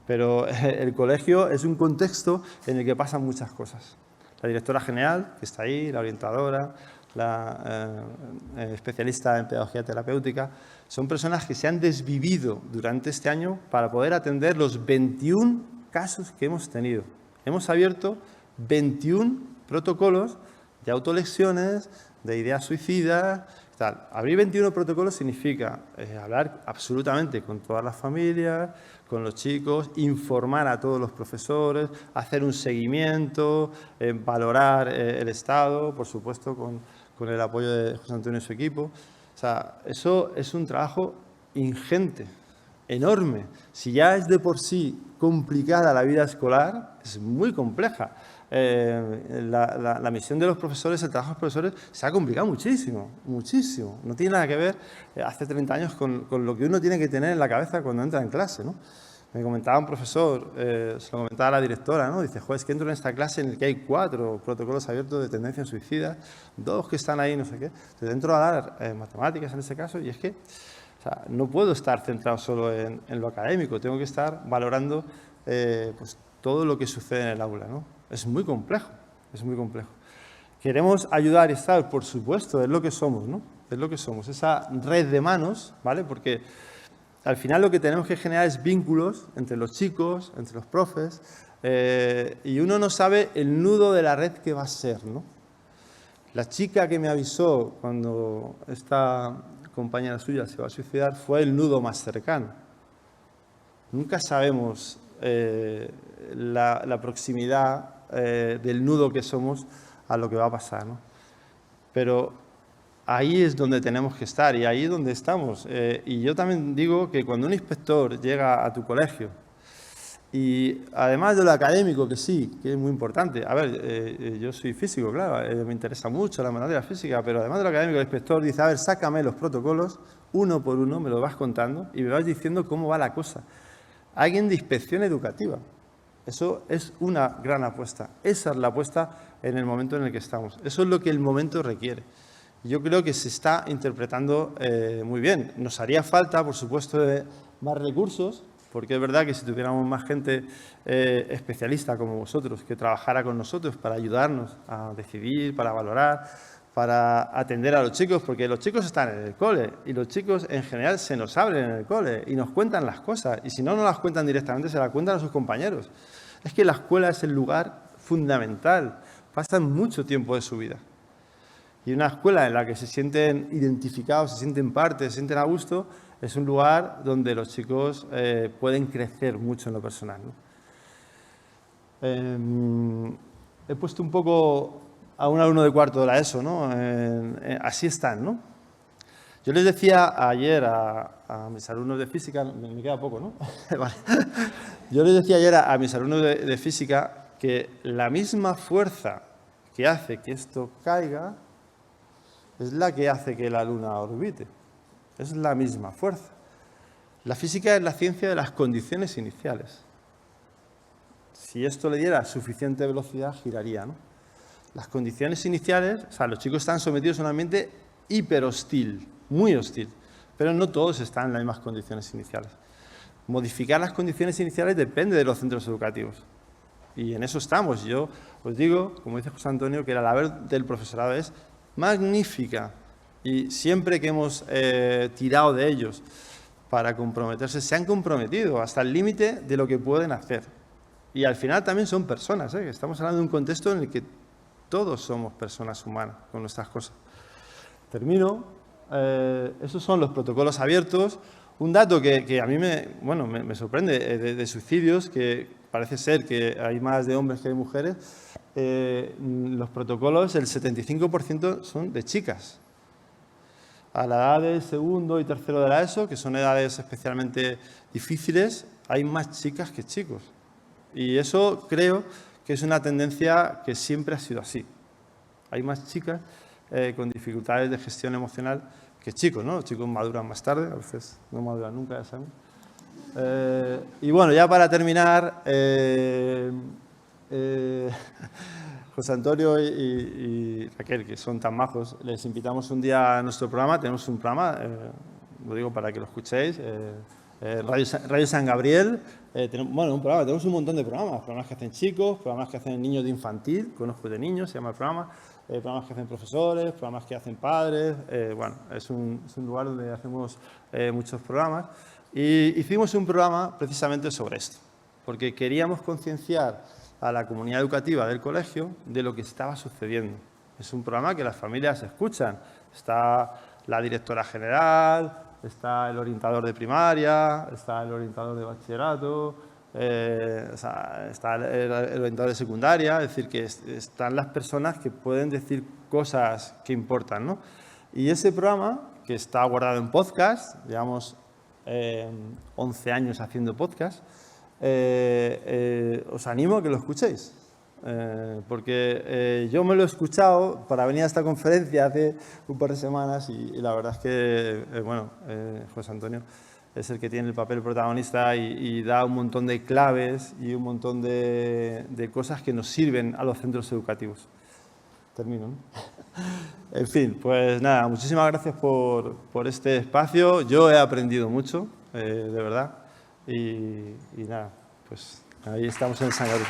[SPEAKER 3] Pero el colegio es un contexto en el que pasan muchas cosas. La directora general, que está ahí, la orientadora, la especialista en pedagogía terapéutica, son personas que se han desvivido durante este año para poder atender los 21 casos que hemos tenido. Hemos abierto 21 protocolos de autolesiones, de ideas suicidas, tal. Abrir 21 protocolos significa hablar absolutamente con todas las familias, con los chicos, informar a todos los profesores, hacer un seguimiento, valorar el estado, por supuesto, con el apoyo de José Antonio y su equipo. O sea, eso es un trabajo ingente, enorme. Si ya es de por sí complicada la vida escolar, es muy compleja. La misión de los profesores, el trabajo de los profesores, se ha complicado muchísimo, muchísimo. No tiene nada que ver hace 30 años con lo que uno tiene que tener en la cabeza cuando entra en clase, ¿no? Me comentaba un profesor, se lo comentaba la directora, ¿no? Dice, joder, es que entro en esta clase en la que hay 4 protocolos abiertos de tendencia suicida, 2 que están ahí, no sé qué. Entonces, entro a dar matemáticas en ese caso y es que o sea, no puedo estar centrado solo en lo académico, tengo que estar valorando pues, todo lo que sucede en el aula, ¿no? Es muy complejo, es muy complejo. Queremos ayudar y estar, por supuesto, es lo que somos, ¿no? Es lo que somos, esa red de manos, ¿vale? Porque al final lo que tenemos que generar es vínculos entre los chicos, entre los profes, y uno no sabe el nudo de la red que va a ser, ¿no? La chica que me avisó cuando esta compañera suya se va a suicidar fue el nudo más cercano. Nunca sabemos la proximidad del nudo que somos a lo que va a pasar, ¿no? Pero ahí es donde tenemos que estar y ahí es donde estamos. Y yo también digo que cuando un inspector llega a tu colegio y además de lo académico, que sí, que es muy importante. A ver, yo soy físico, claro, me interesa mucho la materia física, pero además de lo académico, el inspector dice, a ver, sácame los protocolos, uno por uno, me lo vas contando y me vas diciendo cómo va la cosa. Alguien de inspección educativa. Eso es una gran apuesta. Esa es la apuesta en el momento en el que estamos. Eso es lo que el momento requiere. Yo creo que se está interpretando muy bien. Nos haría falta, por supuesto, más recursos, porque es verdad que si tuviéramos más gente especialista como vosotros, que trabajara con nosotros para ayudarnos a decidir, para valorar, para atender a los chicos, porque los chicos están en el cole y los chicos en general se nos abren en el cole y nos cuentan las cosas. Y si no nos las cuentan directamente, se las cuentan a sus compañeros. Es que la escuela es el lugar fundamental. Pasan mucho tiempo de su vida. Y una escuela en la que se sienten identificados, se sienten parte, se sienten a gusto, es un lugar donde los chicos pueden crecer mucho en lo personal, ¿no? He puesto un poco a un alumno de cuarto de la ESO, ¿no? Así están, ¿no? Yo les decía ayer a mis alumnos de física, me queda poco, ¿no? Vale. Yo les decía ayer a mis alumnos de física que la misma fuerza que hace que esto caiga es la que hace que la Luna orbite. Es la misma fuerza. La física es la ciencia de las condiciones iniciales. si esto le diera suficiente velocidad, giraría, ¿no? Las condiciones iniciales, o sea, los chicos están sometidos a un ambiente hiperhostil, muy hostil, pero no todos están en las mismas condiciones iniciales. Modificar las condiciones iniciales depende de los centros educativos. Y en eso estamos. Yo os digo, como dice José Antonio, que la labor del profesorado es magnífica. Y siempre que hemos tirado de ellos para comprometerse, se han comprometido hasta el límite de lo que pueden hacer. Y al final también son personas, ¿eh? Estamos hablando de un contexto en el que todos somos personas humanas con nuestras cosas. Termino. Esos son los protocolos abiertos. Un dato que a mí me sorprende de suicidios, que parece ser que hay más de hombres que de mujeres. Los protocolos, el 75% son de chicas. A la edad de segundo y tercero de la ESO, que son edades especialmente difíciles, hay más chicas que chicos. Y eso creo que es una tendencia que siempre ha sido así. Hay más chicas con dificultades de gestión emocional que chicos, ¿no? Los chicos maduran más tarde, a veces no maduran nunca, ya saben. Y bueno, ya para terminar, José Antonio y Raquel, que son tan majos, les invitamos un día a nuestro programa. Tenemos un programa, lo digo para que lo escuchéis, Radio San Gabriel. Tenemos un montón de programas que hacen chicos, programas que hacen niños de infantil, conozco de niños, se llama el programa, programas que hacen profesores, programas que hacen padres. Es un lugar donde hacemos muchos programas. Y hicimos un programa precisamente sobre esto, porque queríamos concienciar a la comunidad educativa del colegio de lo que estaba sucediendo. Es un programa que las familias escuchan. Está la directora general, está el orientador de primaria, está el orientador de bachillerato, está el orientador de secundaria, es decir, que están las personas que pueden decir cosas que importan, ¿no? Y ese programa, que está guardado en podcast, llevamos 11 años haciendo podcast, os animo a que lo escuchéis, porque yo me lo he escuchado para venir a esta conferencia hace un par de semanas y la verdad es que, José Antonio es el que tiene el papel protagonista y da un montón de claves y un montón de cosas que nos sirven a los centros educativos. Termino, ¿no? En fin, pues nada, muchísimas gracias por este espacio. Yo he aprendido mucho, de verdad. Y nada, pues ahí estamos en el San Gabriel.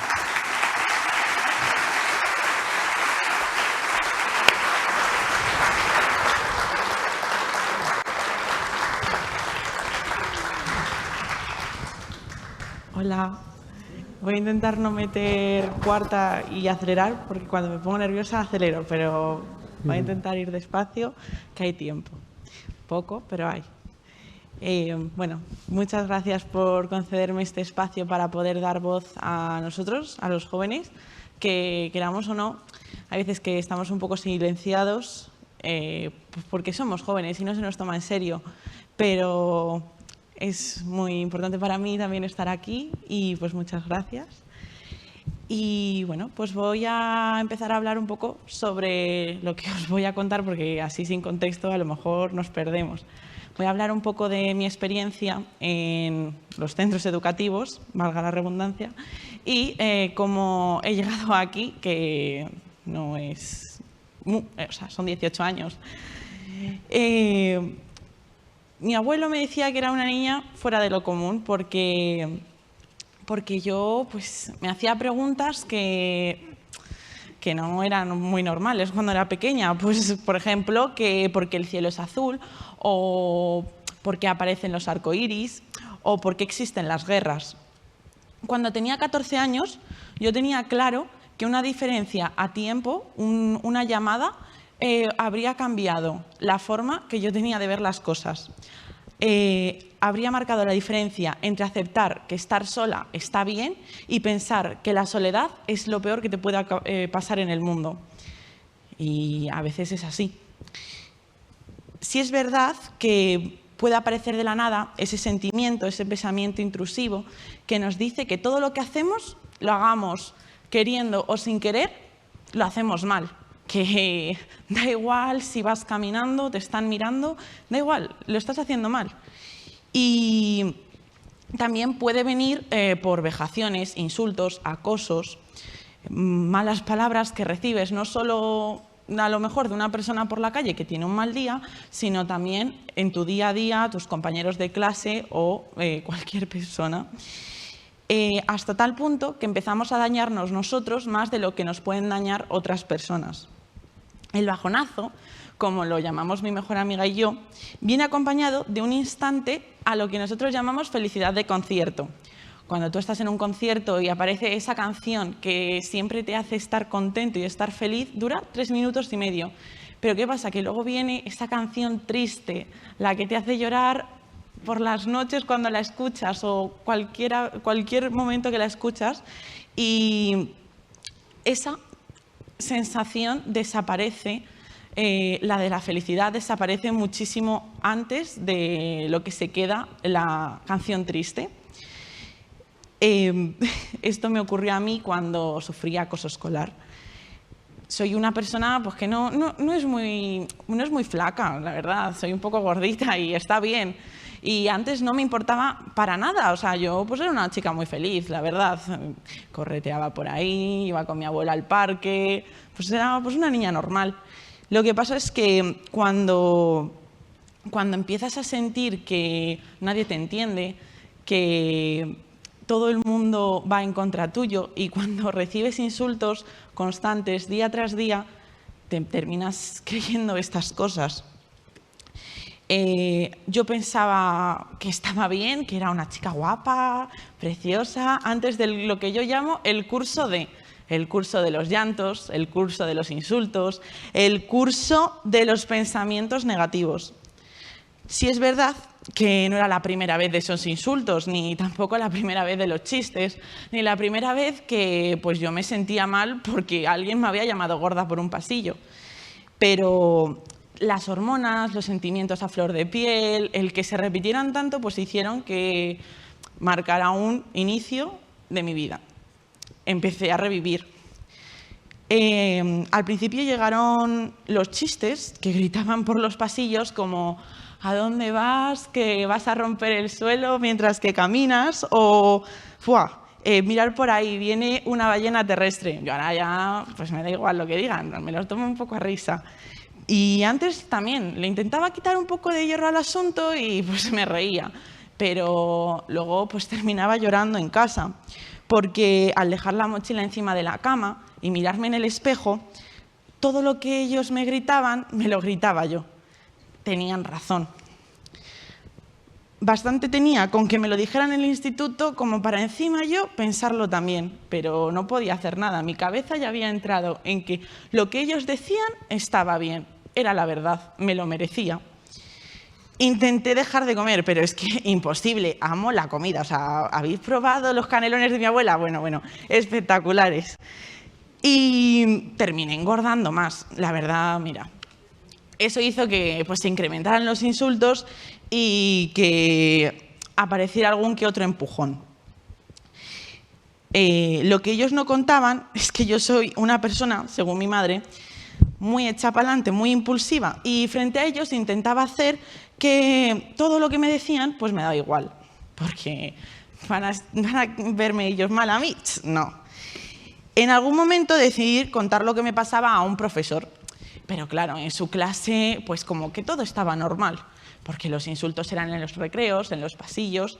[SPEAKER 4] Hola, voy a intentar no meter cuarta y acelerar, porque cuando me pongo nerviosa acelero, pero voy a intentar ir despacio, que hay tiempo. Poco, pero hay. Muchas gracias por concederme este espacio para poder dar voz a nosotros, a los jóvenes, que queramos o no, hay veces que estamos un poco silenciados porque somos jóvenes y no se nos toma en serio, pero es muy importante para mí también estar aquí y pues muchas gracias. Y bueno, pues voy a empezar a hablar un poco sobre lo que os voy a contar, porque así sin contexto a lo mejor nos perdemos. Voy a hablar un poco de mi experiencia en los centros educativos, valga la redundancia, y cómo he llegado aquí, que no es... son 18 años. Mi abuelo me decía que era una niña fuera de lo común, porque yo pues, me hacía preguntas que no eran muy normales cuando era pequeña. Pues, por ejemplo, que por qué el cielo es azul, o por qué aparecen los arcoíris, o por qué existen las guerras. Cuando tenía 14 años, yo tenía claro que una diferencia a tiempo, una llamada, habría cambiado la forma que yo tenía de ver las cosas. Habría marcado la diferencia entre aceptar que estar sola está bien y pensar que la soledad es lo peor que te pueda pasar en el mundo. Y a veces es así. Sí es verdad que puede aparecer de la nada ese sentimiento, ese pensamiento intrusivo que nos dice que todo lo que hacemos, lo hagamos queriendo o sin querer, lo hacemos mal. Que da igual si vas caminando, te están mirando, da igual, lo estás haciendo mal. Y también puede venir por vejaciones, insultos, acosos, malas palabras que recibes, no solo a lo mejor de una persona por la calle que tiene un mal día, sino también en tu día a día, tus compañeros de clase o cualquier persona. Hasta tal punto que empezamos a dañarnos nosotros más de lo que nos pueden dañar otras personas. El bajonazo, como lo llamamos mi mejor amiga y yo, viene acompañado de un instante a lo que nosotros llamamos felicidad de concierto. Cuando tú estás en un concierto y aparece esa canción que siempre te hace estar contento y estar feliz, dura 3 minutos y medio. Pero ¿qué pasa? Que luego viene esa canción triste, la que te hace llorar por las noches cuando la escuchas o cualquier momento que la escuchas, y esa sensación desaparece, la de la felicidad desaparece muchísimo antes de lo que se queda la canción triste. Esto me ocurrió a mí cuando sufría acoso escolar. Soy una persona pues, que no es muy flaca, la verdad. Soy un poco gordita y está bien. Y antes no me importaba para nada. O sea, yo pues, era una chica muy feliz, la verdad. Correteaba por ahí, iba con mi abuela al parque. Pues era pues, una niña normal. Lo que pasa es que cuando empiezas a sentir que nadie te entiende, que todo el mundo va en contra tuyo, y cuando recibes insultos constantes día tras día, te terminas creyendo estas cosas. Yo pensaba que estaba bien, que era una chica guapa, preciosa, antes de lo que yo llamo el curso de los llantos, el curso de los insultos, el curso de los pensamientos negativos. Sí es verdad que no era la primera vez de esos insultos, ni tampoco la primera vez de los chistes, ni la primera vez que pues, yo me sentía mal porque alguien me había llamado gorda por un pasillo. Pero las hormonas, los sentimientos a flor de piel, el que se repitieran tanto, pues hicieron que marcara un inicio de mi vida. Empecé a revivir. Al principio llegaron los chistes que gritaban por los pasillos como ¿a dónde vas? Que vas a romper el suelo mientras que caminas, o mirar por ahí, viene una ballena terrestre. Yo ahora ya pues me da igual lo que digan, me lo tomo un poco a risa. Y antes también le intentaba quitar un poco de hierro al asunto y pues me reía, pero luego pues terminaba llorando en casa, porque al dejar la mochila encima de la cama y mirarme en el espejo, todo lo que ellos me gritaban, me lo gritaba yo. Tenían razón. Bastante tenía con que me lo dijeran en el instituto como para encima yo pensarlo también, pero no podía hacer nada. Mi cabeza ya había entrado en que lo que ellos decían estaba bien, era la verdad, me lo merecía. Intenté dejar de comer, pero es que imposible, amo la comida. O sea, ¿habéis probado los canelones de mi abuela? Bueno, espectaculares. Y terminé engordando más, la verdad, mira. Eso hizo que pues, se incrementaran los insultos y que apareciera algún que otro empujón. Lo que ellos no contaban es que yo soy una persona, según mi madre, muy hecha para adelante, muy impulsiva, y frente a ellos intentaba hacer que todo lo que me decían pues me daba igual, porque van a verme ellos mal a mí, no. En algún momento decidí contar lo que me pasaba a un profesor. Pero claro, en su clase, pues como que todo estaba normal, porque los insultos eran en los recreos, en los pasillos,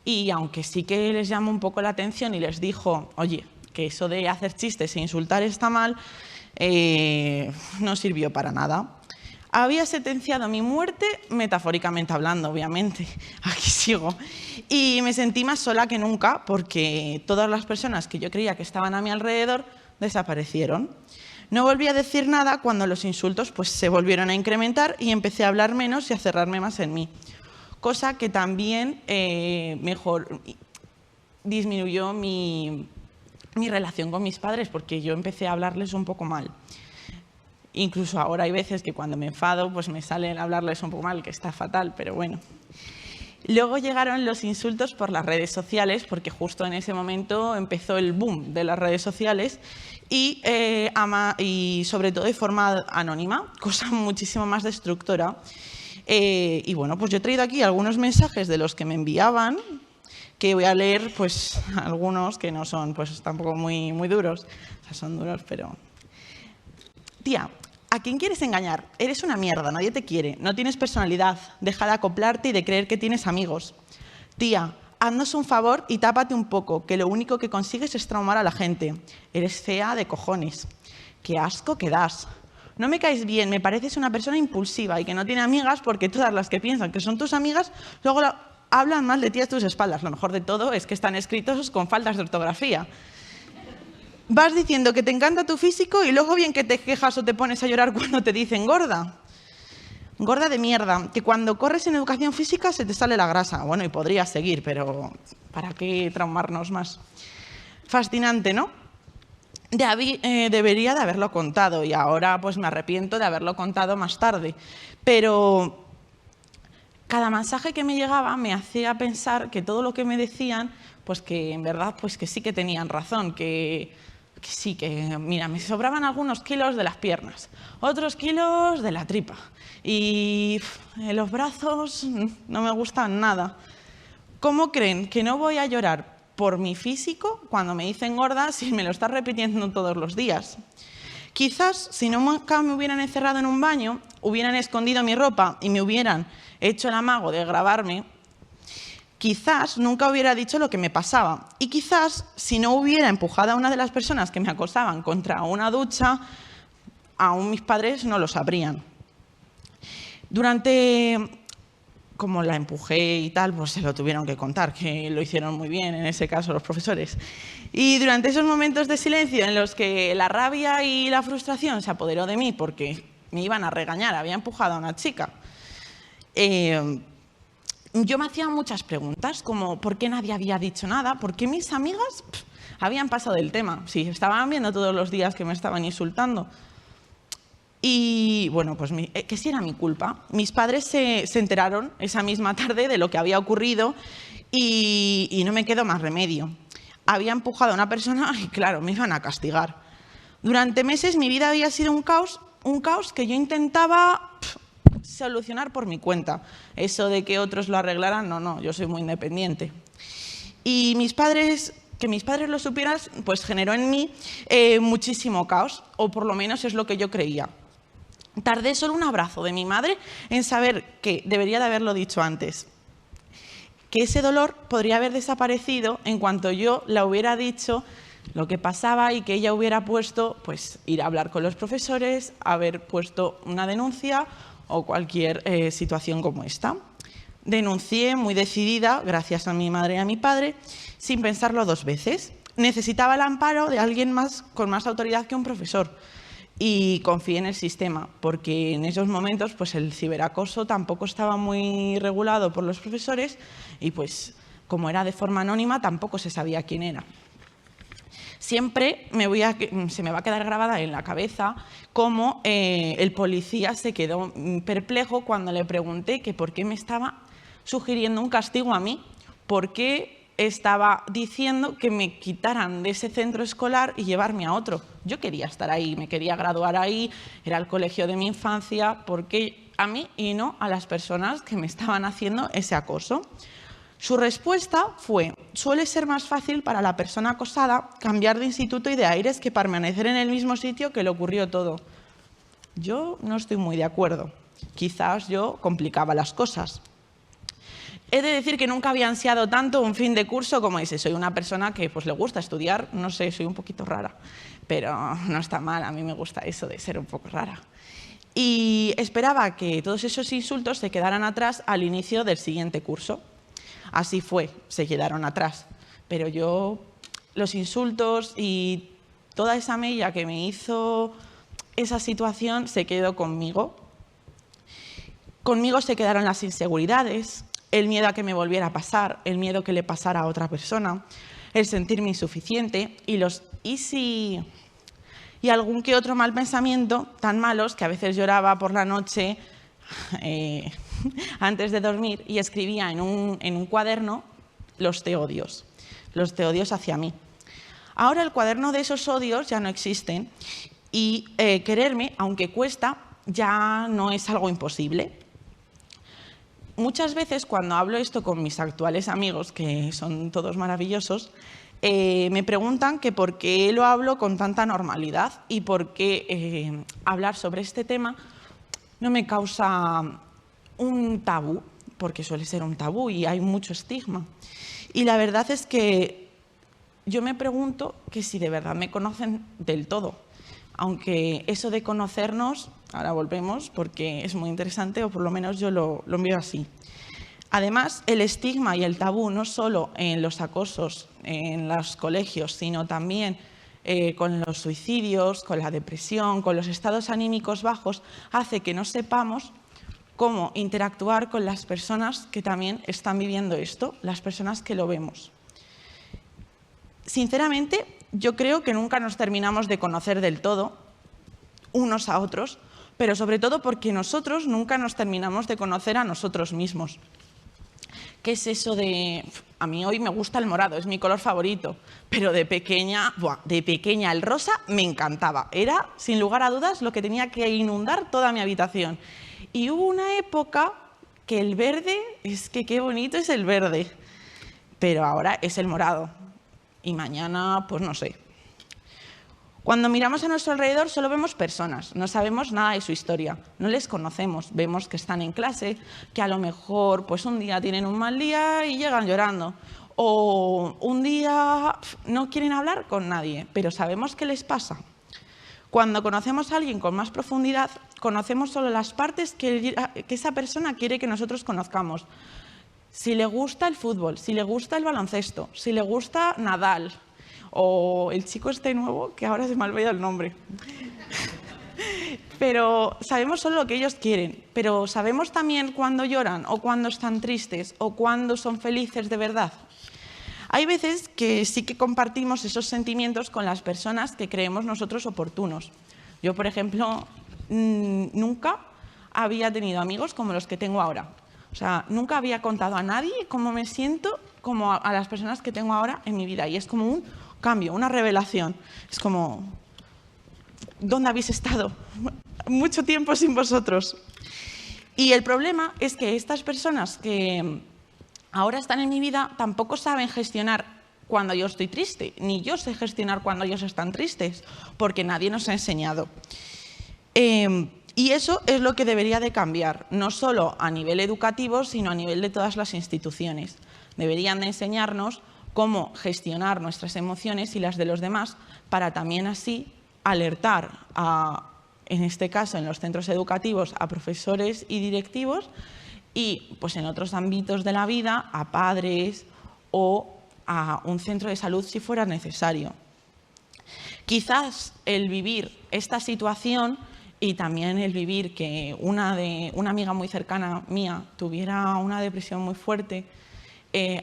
[SPEAKER 4] y aunque sí que les llamó un poco la atención y les dijo, oye, que eso de hacer chistes e insultar está mal, no sirvió para nada. Había sentenciado mi muerte, metafóricamente hablando, obviamente, aquí sigo, y me sentí más sola que nunca, porque todas las personas que yo creía que estaban a mi alrededor desaparecieron. No volví a decir nada cuando los insultos pues, se volvieron a incrementar y empecé a hablar menos y a cerrarme más en mí, cosa que también disminuyó mi relación con mis padres, porque yo empecé a hablarles un poco mal. Incluso ahora hay veces que cuando me enfado pues me sale hablarles un poco mal, que está fatal, pero bueno. Luego llegaron los insultos por las redes sociales, porque justo en ese momento empezó el boom de las redes sociales y sobre todo de forma anónima, cosa muchísimo más destructora. Y bueno, pues yo he traído aquí algunos mensajes de los que me enviaban, que voy a leer pues algunos que no son pues tampoco muy duros. O sea, son duros, pero... Tía, ¿a quién quieres engañar? Eres una mierda, nadie te quiere, no tienes personalidad, deja de acoplarte y de creer que tienes amigos. Tía, haznos un favor y tápate un poco, que lo único que consigues es traumar a la gente. Eres fea de cojones. Qué asco que das. No me caes bien, me pareces una persona impulsiva y que no tiene amigas porque todas las que piensan que son tus amigas luego hablan mal de ti a tus espaldas. Lo mejor de todo es que están escritos con faltas de ortografía. Vas diciendo que te encanta tu físico y luego bien que te quejas o te pones a llorar cuando te dicen gorda. Gorda de mierda, que cuando corres en educación física se te sale la grasa. Bueno, y podrías seguir, pero ¿para qué traumarnos más? Fascinante, ¿no? Debería de haberlo contado y ahora pues me arrepiento de haberlo contado más tarde. Pero cada mensaje que me llegaba me hacía pensar que todo lo que me decían, pues que en verdad pues que sí que tenían razón, que sí, que mira, me sobraban algunos kilos de las piernas, otros kilos de la tripa y los brazos no me gustan nada. ¿Cómo creen que no voy a llorar por mi físico cuando me dicen gorda si me lo están repitiendo todos los días? Quizás si nunca me hubieran encerrado en un baño, hubieran escondido mi ropa y me hubieran hecho el amago de grabarme, quizás nunca hubiera dicho lo que me pasaba. Y quizás si no hubiera empujado a una de las personas que me acosaban contra una ducha, aún mis padres no lo sabrían. Como la empujé y tal, pues se lo tuvieron que contar, que lo hicieron muy bien, en ese caso los profesores. Y durante esos momentos de silencio en los que la rabia y la frustración se apoderó de mí porque me iban a regañar, había empujado a una chica, yo me hacía muchas preguntas, como ¿por qué nadie había dicho nada? ¿Por qué mis amigas habían pasado del tema? Si estaban viendo todos los días que me estaban insultando. Y bueno, pues que sí era mi culpa. Mis padres se enteraron esa misma tarde de lo que había ocurrido y no me quedó más remedio. Había empujado a una persona y claro, me iban a castigar. Durante meses mi vida había sido un caos que yo intentaba solucionar por mi cuenta. Eso de que otros lo arreglaran, no, yo soy muy independiente. Y que mis padres lo supieran, pues generó en mí muchísimo caos, o por lo menos es lo que yo creía. Tardé solo un abrazo de mi madre en saber que debería de haberlo dicho antes, que ese dolor podría haber desaparecido en cuanto yo le hubiera dicho lo que pasaba y que ella hubiera puesto, pues, ir a hablar con los profesores, haber puesto una denuncia o cualquier situación como esta. Denuncié muy decidida, gracias a mi madre y a mi padre, sin pensarlo dos veces. Necesitaba el amparo de alguien más con más autoridad que un profesor. Y confié en el sistema, porque en esos momentos pues el ciberacoso tampoco estaba muy regulado por los profesores y pues como era de forma anónima tampoco se sabía quién era. Siempre se me va a quedar grabada en la cabeza cómo el policía se quedó perplejo cuando le pregunté que por qué me estaba sugiriendo un castigo a mí, por qué estaba diciendo que me quitaran de ese centro escolar y llevarme a otro. Yo quería estar ahí, me quería graduar ahí, era el colegio de mi infancia, ¿por qué a mí y no a las personas que me estaban haciendo ese acoso? Su respuesta fue: suele ser más fácil para la persona acosada cambiar de instituto y de aires que permanecer en el mismo sitio que le ocurrió todo. Yo no estoy muy de acuerdo. Quizás yo complicaba las cosas. He de decir que nunca había ansiado tanto un fin de curso como ese. Soy una persona que pues, le gusta estudiar, no sé, soy un poquito rara, pero no está mal, a mí me gusta eso de ser un poco rara. Y esperaba que todos esos insultos se quedaran atrás al inicio del siguiente curso. Así fue, se quedaron atrás. Pero yo, los insultos y toda esa mella que me hizo esa situación se quedó conmigo. Conmigo se quedaron las inseguridades, el miedo a que me volviera a pasar, el miedo que le pasara a otra persona, el sentirme insuficiente y algún que otro mal pensamiento, tan malos que a veces lloraba por la noche antes de dormir y escribía en un cuaderno los te odios hacia mí. Ahora el cuaderno de esos odios ya no existen y quererme, aunque cuesta, ya no es algo imposible. muchas veces cuando hablo esto con mis actuales amigos, que son todos maravillosos, me preguntan que por qué lo hablo con tanta normalidad y por qué hablar sobre este tema no me causa un tabú, porque suele ser un tabú y hay mucho estigma. Y la verdad es que yo me pregunto que si de verdad me conocen del todo, aunque eso de conocernos, ahora volvemos porque es muy interesante, o por lo menos yo lo veo así. Además, el estigma y el tabú, no solo en los acosos en los colegios, sino también con los suicidios, con la depresión, con los estados anímicos bajos, hace que no sepamos cómo interactuar con las personas que también están viviendo esto, las personas que lo vemos. Sinceramente, yo creo que nunca nos terminamos de conocer del todo, unos a otros, pero sobre todo porque nosotros nunca nos terminamos de conocer a nosotros mismos. ¿Qué es eso de, a mí hoy me gusta el morado, es mi color favorito, pero de pequeña el rosa me encantaba. Era, sin lugar a dudas, lo que tenía que inundar toda mi habitación. Y hubo una época que el verde, es que qué bonito es el verde, pero ahora es el morado. Y mañana, pues no sé. Cuando miramos a nuestro alrededor solo vemos personas, no sabemos nada de su historia, no les conocemos, vemos que están en clase, que a lo mejor pues un día tienen un mal día y llegan llorando, o un día no quieren hablar con nadie, pero sabemos qué les pasa. Cuando conocemos a alguien con más profundidad, conocemos solo las partes que esa persona quiere que nosotros conozcamos. Si le gusta el fútbol, si le gusta el baloncesto, si le gusta Nadal, o el chico este nuevo, que ahora se me ha olvidado el nombre. Pero sabemos solo lo que ellos quieren, pero sabemos también cuándo lloran, o cuándo están tristes, o cuándo son felices de verdad. Hay veces que sí que compartimos esos sentimientos con las personas que creemos nosotros oportunos. Yo, por ejemplo, nunca había tenido amigos como los que tengo ahora. O sea, nunca había contado a nadie cómo me siento como a las personas que tengo ahora en mi vida. Y es como un cambio, una revelación. Es como, ¿dónde habéis estado? Mucho tiempo sin vosotros. Y el problema es que estas personas que ahora están en mi vida tampoco saben gestionar cuando yo estoy triste, ni yo sé gestionar cuando ellos están tristes, porque nadie nos ha enseñado. Y eso es lo que debería de cambiar, no solo a nivel educativo, sino a nivel de todas las instituciones. Deberían de enseñarnos cómo gestionar nuestras emociones y las de los demás para también así alertar en este caso en los centros educativos, a profesores y directivos y pues en otros ámbitos de la vida a padres o a un centro de salud si fuera necesario. Quizás el vivir esta situación y también el vivir que una amiga muy cercana mía tuviera una depresión muy fuerte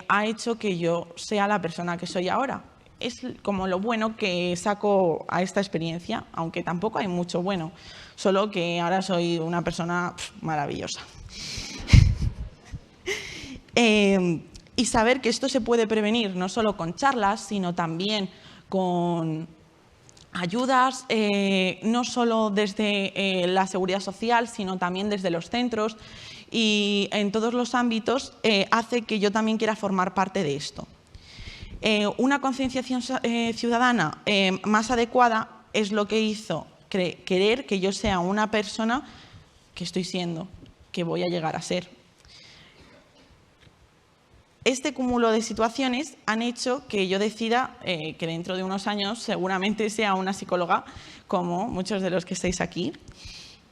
[SPEAKER 4] ha hecho que yo sea la persona que soy ahora. Es como lo bueno que saco a esta experiencia, aunque tampoco hay mucho bueno, solo que ahora soy una persona maravillosa. Y saber que esto se puede prevenir no solo con charlas, sino también con ayudas, no solo desde la seguridad social, sino también desde los centros y en todos los ámbitos, hace que yo también quiera formar parte de esto. Una concienciación ciudadana más adecuada es lo que hizo querer que yo sea una persona que estoy siendo, que voy a llegar a ser. Este cúmulo de situaciones han hecho que yo decida que dentro de unos años seguramente sea una psicóloga, como muchos de los que estáis aquí,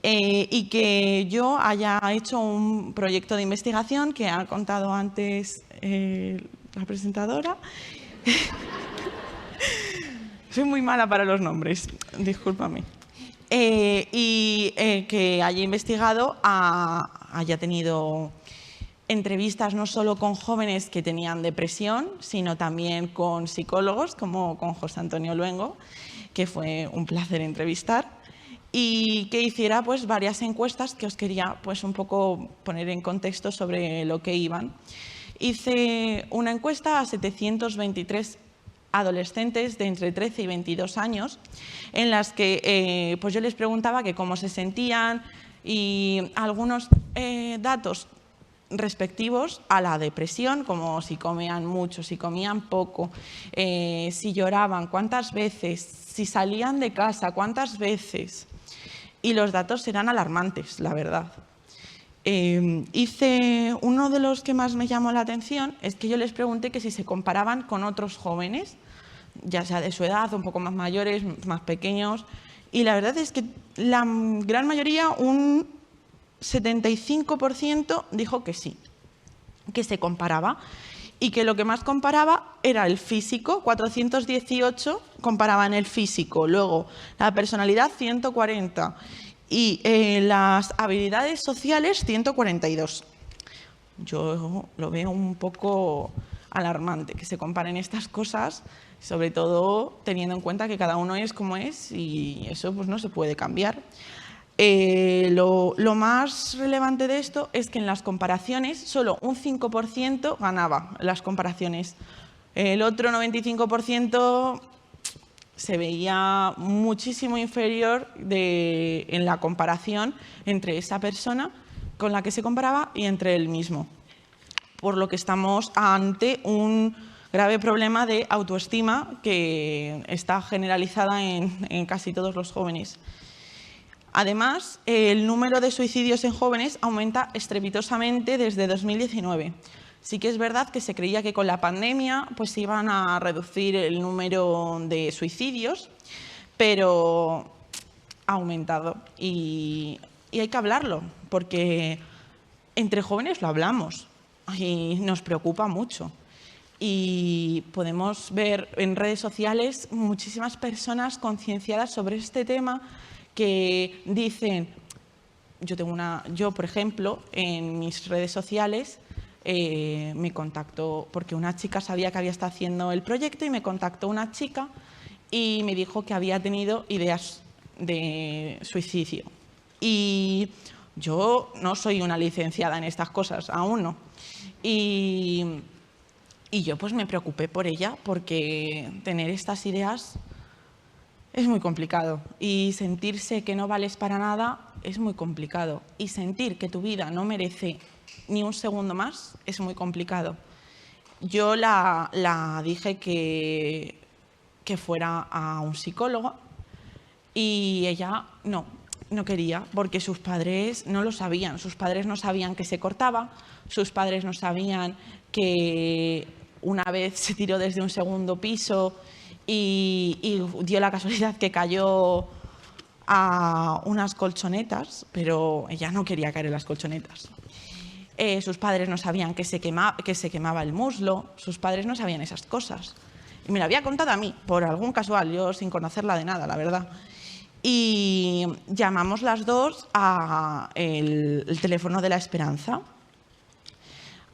[SPEAKER 4] y que yo haya hecho un proyecto de investigación que ha contado antes la presentadora. Soy muy mala para los nombres, discúlpame. Y que haya investigado, haya tenido entrevistas no solo con jóvenes que tenían depresión, sino también con psicólogos, como con José Antonio Luengo, que fue un placer entrevistar, y que hiciera pues varias encuestas que os quería pues un poco poner en contexto sobre lo que iban. Hice una encuesta a 723 adolescentes de entre 13 y 22 años, en las que pues yo les preguntaba que cómo se sentían y algunos datos respectivos a la depresión, como si comían mucho, si comían poco, si lloraban, cuántas veces, si salían de casa, cuántas veces. Y los datos eran alarmantes, la verdad. Uno de los que más me llamó la atención es que yo les pregunté que si se comparaban con otros jóvenes, ya sea de su edad, un poco más mayores, más pequeños, y la verdad es que la gran mayoría, un 75%, dijo que sí, que se comparaba, y que lo que más comparaba era el físico. 418 comparaban el físico, luego la personalidad 140 y las habilidades sociales 142. Yo lo veo un poco alarmante que se comparen estas cosas, sobre todo teniendo en cuenta que cada uno es como es y eso pues no se puede cambiar. Lo más relevante de esto es que en las comparaciones solo un 5% ganaba las comparaciones. El otro 95% se veía muchísimo inferior en la comparación entre esa persona con la que se comparaba y entre él mismo. Por lo que estamos ante un grave problema de autoestima que está generalizada en casi todos los jóvenes. Además, el número de suicidios en jóvenes aumenta estrepitosamente desde 2019. Sí que es verdad que se creía que con la pandemia pues, se iban a reducir el número de suicidios, pero ha aumentado y hay que hablarlo, porque entre jóvenes lo hablamos y nos preocupa mucho. Y podemos ver en redes sociales muchísimas personas concienciadas sobre este tema que dicen, yo por ejemplo, en mis redes sociales me contactó, porque una chica sabía que había estado haciendo el proyecto y me contactó una chica y me dijo que había tenido ideas de suicidio. Y yo no soy una licenciada en estas cosas, aún no. Y yo pues me preocupé por ella, porque tener estas ideas es muy complicado y sentirse que no vales para nada es muy complicado y sentir que tu vida no merece ni un segundo más es muy complicado. Yo la dije que fuera a un psicólogo y ella no quería, porque sus padres no lo sabían. Sus padres no sabían que se cortaba, sus padres no sabían que una vez se tiró desde un segundo piso y dio la casualidad que cayó a unas colchonetas, pero ella no quería caer en las colchonetas. Sus padres no sabían que se quemaba el muslo, sus padres no sabían esas cosas. Y me lo había contado a mí, por algún casual, yo sin conocerla de nada, la verdad. Y llamamos las dos al teléfono de la esperanza.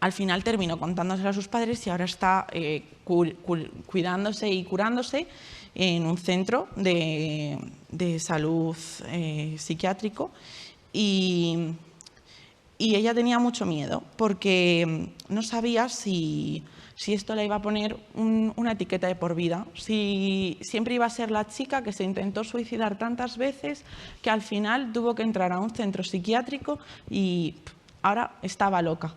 [SPEAKER 4] Al final terminó contándoselo a sus padres y ahora está cuidándose y curándose en un centro de salud psiquiátrico y ella tenía mucho miedo porque no sabía si esto le iba a poner una etiqueta de por vida, si siempre iba a ser la chica que se intentó suicidar tantas veces que al final tuvo que entrar a un centro psiquiátrico y ahora estaba loca.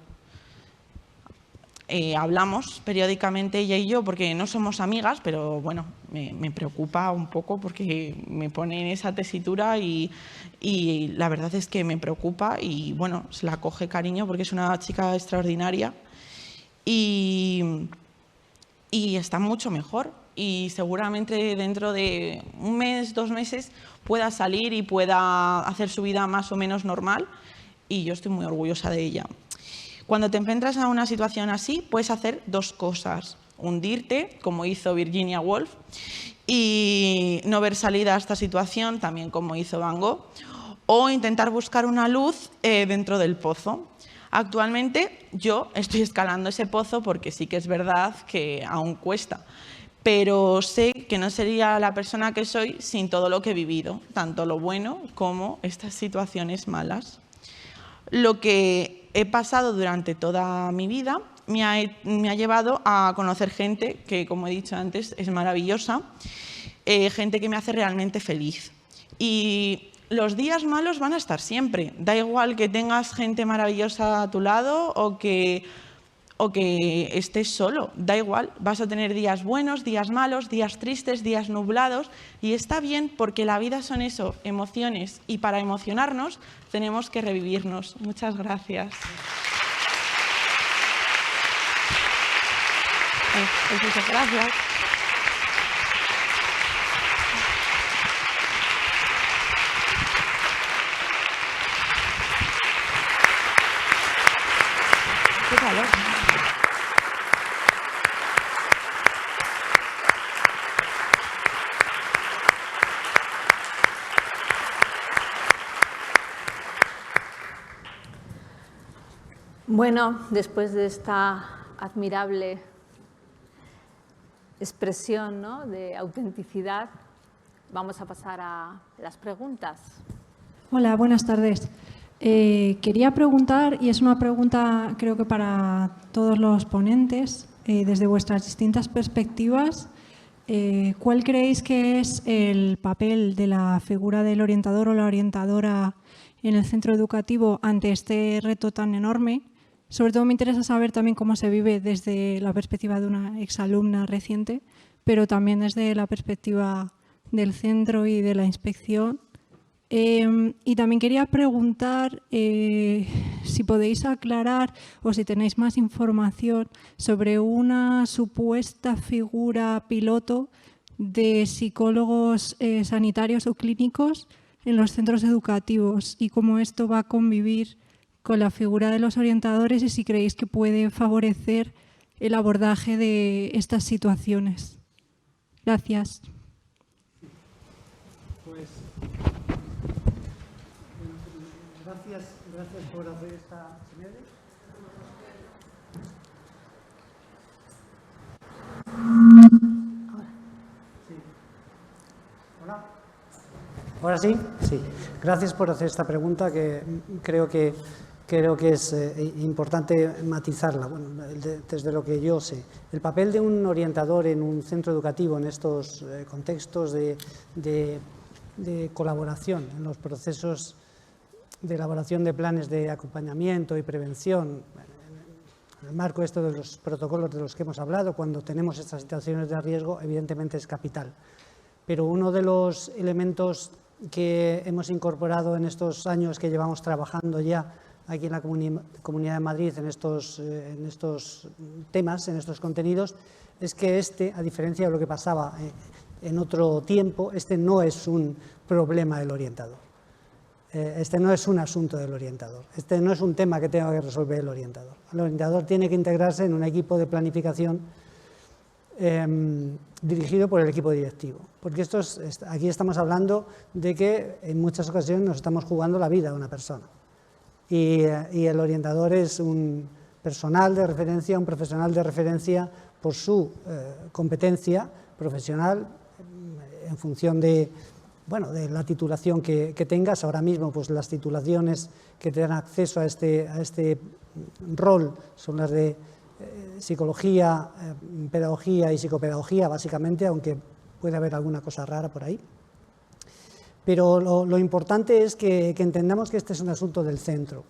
[SPEAKER 4] Hablamos periódicamente ella y yo porque no somos amigas, pero bueno, me preocupa un poco porque me pone en esa tesitura y la verdad es que me preocupa y bueno, se la coge cariño porque es una chica extraordinaria y está mucho mejor y seguramente dentro de un mes, 2 meses pueda salir y pueda hacer su vida más o menos normal y yo estoy muy orgullosa de ella. Cuando te enfrentas a una situación así, puedes hacer 2 cosas. Hundirte, como hizo Virginia Woolf, y no ver salida a esta situación, también como hizo Van Gogh, o intentar buscar una luz dentro del pozo. Actualmente yo estoy escalando ese pozo porque sí que es verdad que aún cuesta, pero sé que no sería la persona que soy sin todo lo que he vivido, tanto lo bueno como estas situaciones malas. Lo que he pasado durante toda mi vida me ha llevado a conocer gente que, como he dicho antes, es maravillosa, gente que me hace realmente feliz. Y los días malos van a estar siempre. Da igual que tengas gente maravillosa a tu lado o que estés solo. Da igual, vas a tener días buenos, días malos, días tristes, días nublados. Y está bien porque la vida son eso, emociones. Y para emocionarnos tenemos que revivirnos. Muchas gracias. Muchas gracias. Qué calor.
[SPEAKER 1] Bueno, después de esta admirable expresión, ¿no?, de autenticidad, vamos a pasar a las preguntas.
[SPEAKER 5] Hola, buenas tardes. Quería preguntar, y es una pregunta creo que para todos los ponentes, desde vuestras distintas perspectivas, ¿cuál creéis que es el papel de la figura del orientador o la orientadora en el centro educativo ante este reto tan enorme? Sobre todo me interesa saber también cómo se vive desde la perspectiva de una exalumna reciente, pero también desde la perspectiva del centro y de la inspección. Y también quería preguntar si podéis aclarar o si tenéis más información sobre una supuesta figura piloto de psicólogos sanitarios o clínicos en los centros educativos y cómo esto va a convivir con la figura de los orientadores y si creéis que puede favorecer el abordaje de estas situaciones. Gracias.
[SPEAKER 2] Pues, gracias por hacer esta... ¿Se me oye? Sí. Hola. ¿Ahora sí? Sí. Gracias por hacer esta pregunta que creo que es importante matizarla. Bueno, desde lo que yo sé, el papel de un orientador en un centro educativo en estos contextos de colaboración en los procesos de elaboración de planes de acompañamiento y prevención, en el marco de los protocolos de los que hemos hablado, cuando tenemos estas situaciones de riesgo, evidentemente es capital. Pero uno de los elementos que hemos incorporado en estos años que llevamos trabajando ya aquí en la Comunidad de Madrid en estos temas, en estos contenidos, es que a diferencia de lo que pasaba en otro tiempo, no es un problema del orientador. No es un asunto del orientador. No es un tema que tenga que resolver el orientador. El orientador tiene que integrarse en un equipo de planificación dirigido por el equipo directivo. Porque aquí estamos hablando de que en muchas ocasiones nos estamos jugando la vida de una persona. Y el orientador es un personal de referencia, un profesional de referencia por su competencia profesional en función de la titulación que tengas. Ahora mismo, pues las titulaciones que te dan acceso a este rol son las de psicología, pedagogía y psicopedagogía, básicamente, aunque puede haber alguna cosa rara por ahí. Pero lo importante es que entendamos que este es un asunto del centro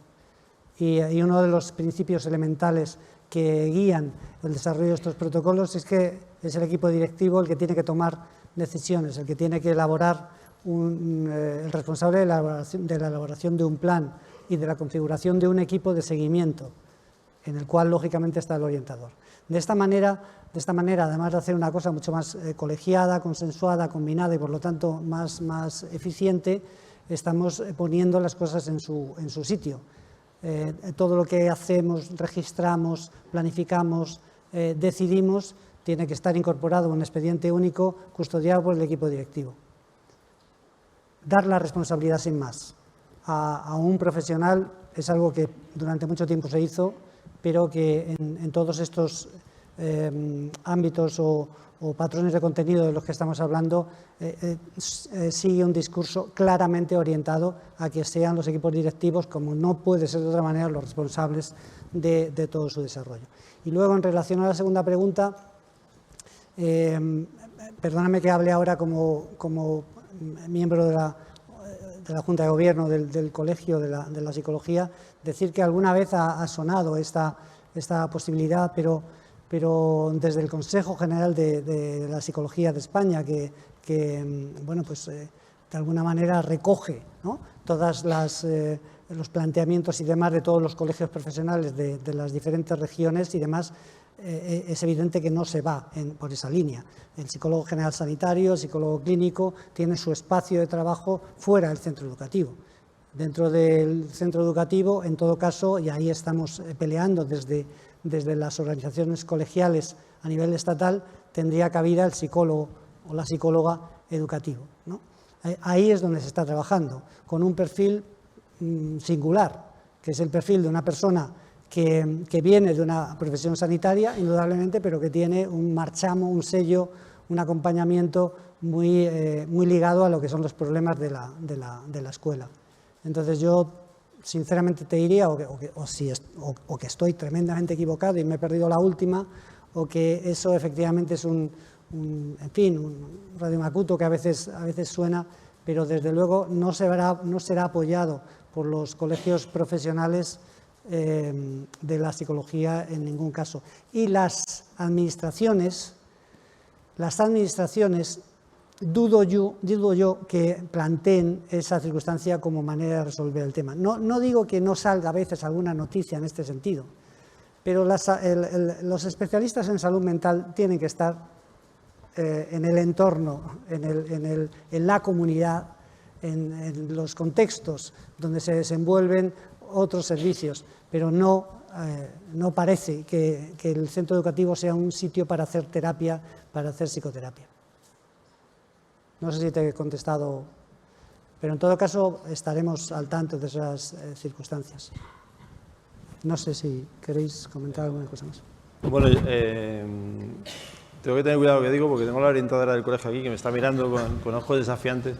[SPEAKER 2] y uno de los principios elementales que guían el desarrollo de estos protocolos es que es el equipo directivo el que tiene que tomar decisiones, el que tiene que elaborar, el responsable de la elaboración de un plan y de la configuración de un equipo de seguimiento, en el cual lógicamente está el orientador. De esta manera, además de hacer una cosa mucho más colegiada, consensuada, combinada y por lo tanto más eficiente, estamos poniendo las cosas en su sitio. Todo lo que hacemos, registramos, planificamos, decidimos, tiene que estar incorporado en un expediente único custodiado por el equipo directivo. Dar la responsabilidad sin más a un profesional es algo que durante mucho tiempo se hizo, pero que en todos estos ámbitos o patrones de contenido de los que estamos hablando sigue un discurso claramente orientado a que sean los equipos directivos, como no puede ser de otra manera, los responsables de todo su desarrollo. Y luego, en relación a la segunda pregunta, perdóname que hable ahora como miembro la Junta de Gobierno del Colegio de la Psicología, decir que alguna vez ha sonado esta posibilidad, pero desde el Consejo General de la Psicología de España, que bueno, pues de alguna manera recoge, ¿no?, todos los planteamientos y demás de todos los colegios profesionales de las diferentes regiones y demás, es evidente que no se va por esa línea. El psicólogo general sanitario, el psicólogo clínico, tiene su espacio de trabajo fuera del centro educativo. Dentro del centro educativo, en todo caso, y ahí estamos peleando desde las organizaciones colegiales a nivel estatal, tendría cabida el psicólogo o la psicóloga educativo, ¿no? Ahí es donde se está trabajando, con un perfil singular, que es el perfil de una persona que viene de una profesión sanitaria, indudablemente, pero que tiene un marchamo, un sello, un acompañamiento muy ligado a lo que son los problemas de la escuela. Entonces yo, sinceramente, te diría, o que estoy tremendamente equivocado y me he perdido la última, o que eso efectivamente es un Radio Macuto que a veces suena, pero desde luego no será apoyado por los colegios profesionales de la psicología en ningún caso. Y las administraciones, dudo yo que planteen esa circunstancia como manera de resolver el tema. No digo que no salga a veces alguna noticia en este sentido, pero los especialistas en salud mental tienen que estar en el entorno, en la comunidad, en los contextos donde se desenvuelven otros servicios, pero no parece que el centro educativo sea un sitio para hacer terapia, para hacer psicoterapia. No sé si te he contestado, pero en todo caso estaremos al tanto de esas circunstancias. No sé si queréis comentar alguna cosa más.
[SPEAKER 3] Bueno, tengo que tener cuidado lo que digo porque tengo la orientadora del colegio aquí que me está mirando con ojos desafiantes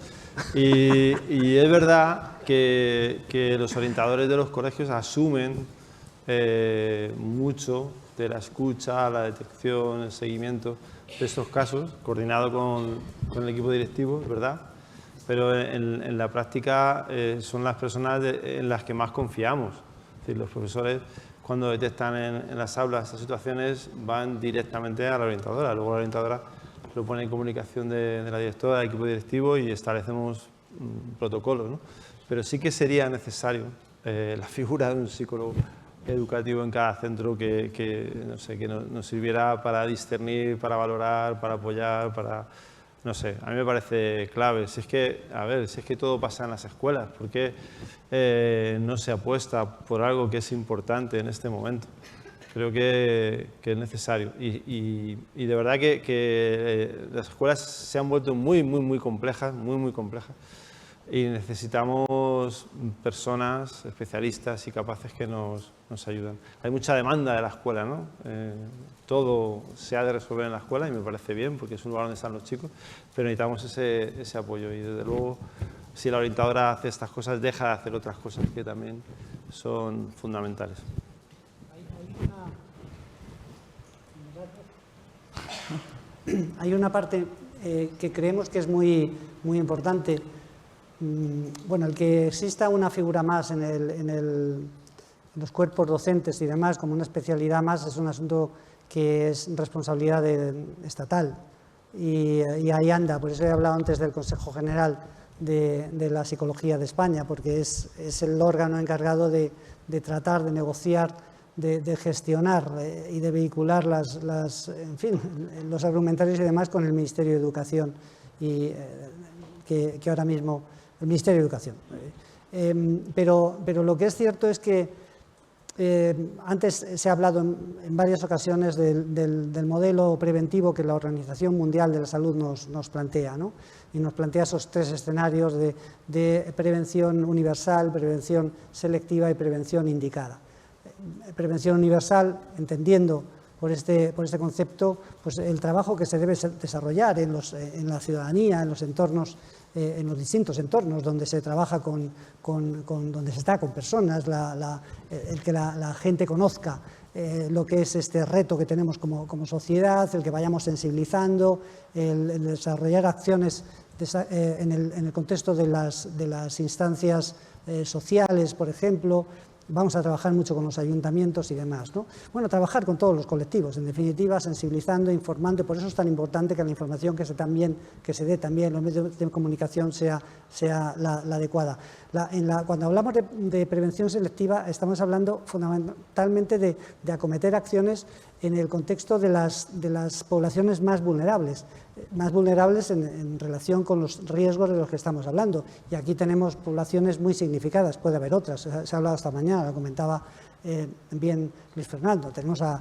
[SPEAKER 3] y es verdad que los orientadores de los colegios asumen mucho de la escucha, la detección, el seguimiento de estos casos, coordinado con el equipo directivo, es verdad, pero en la práctica son las personas en las que más confiamos. Es decir, los profesores, cuando detectan en las aulas estas situaciones, van directamente a la orientadora. Luego la orientadora lo pone en comunicación de la directora, del equipo directivo y establecemos protocolos, ¿no? Pero sí que sería necesario la figura de un psicólogo educativo en cada centro que nos sirviera para discernir, para valorar, para apoyar, no sé, a mí me parece clave. Si es que todo pasa en las escuelas, ¿por qué no se apuesta por algo que es importante en este momento? Creo que es necesario y de verdad que las escuelas se han vuelto muy complejas, muy complejas y necesitamos personas especialistas y capaces que nos ayuden. Hay mucha demanda de la escuela, ¿no? Todo se ha de resolver en la escuela y me parece bien porque es un lugar donde están los chicos, pero necesitamos ese apoyo y desde luego si la orientadora hace estas cosas deja de hacer otras cosas que también son fundamentales.
[SPEAKER 2] Hay una parte que creemos que es muy importante. Bueno, el que exista una figura más en los cuerpos docentes y demás, como una especialidad más, es un asunto que es responsabilidad estatal y ahí anda. Por eso he hablado antes del Consejo General de la Psicología de España, porque es el órgano encargado de tratar, de negociar, de gestionar y de vehicular los argumentarios y demás con el Ministerio de Educación, y que ahora mismo el Ministerio de Educación. Pero lo que es cierto es que antes se ha hablado en varias ocasiones del modelo preventivo que la Organización Mundial de la Salud nos plantea, ¿no? Y nos plantea esos tres escenarios de prevención universal, prevención selectiva y prevención indicada. Prevención universal, entendiendo por este concepto pues el trabajo que se debe desarrollar en la ciudadanía, en los entornos, en los distintos entornos donde se trabaja donde se está con personas, el que la gente conozca lo que es este reto que tenemos como sociedad, el que vayamos sensibilizando, el desarrollar acciones en el contexto de las instancias sociales, por ejemplo. Vamos a trabajar mucho con los ayuntamientos y demás, ¿no? Bueno, trabajar con todos los colectivos, en definitiva, sensibilizando, informando. Por eso es tan importante que la información que se dé también en los medios de comunicación sea la adecuada. Cuando hablamos de prevención selectiva, estamos hablando fundamentalmente de acometer acciones en el contexto de las poblaciones más vulnerables en relación con los riesgos de los que estamos hablando. Y aquí tenemos poblaciones muy significadas, puede haber otras, se ha hablado esta mañana, lo comentaba bien Luis Fernando. Tenemos a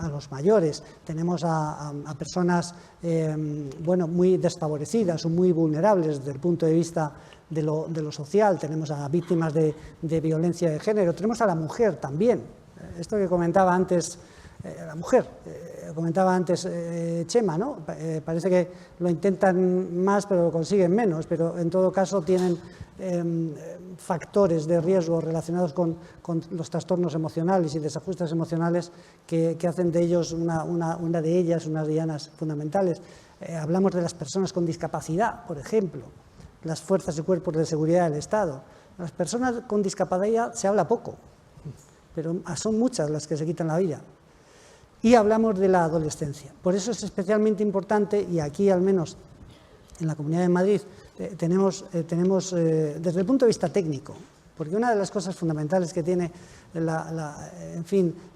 [SPEAKER 2] los mayores, tenemos a personas muy desfavorecidas o muy vulnerables desde el punto de vista de lo social, tenemos a víctimas de violencia de género, tenemos a la mujer también. Esto que comentaba antes la mujer, comentaba antes Chema, ¿no? Parece que lo intentan más pero lo consiguen menos, pero en todo caso tienen factores de riesgo relacionados con los trastornos emocionales y desajustes emocionales que hacen de ellos una de ellas, unas dianas fundamentales. Hablamos de las personas con discapacidad, por ejemplo, las fuerzas y cuerpos de seguridad del Estado. Las personas con discapacidad se habla poco, pero son muchas las que se quitan la vida. Y hablamos de la adolescencia. Por eso es especialmente importante, y aquí al menos en la Comunidad de Madrid tenemos desde el punto de vista técnico, porque una de las cosas fundamentales que tiene la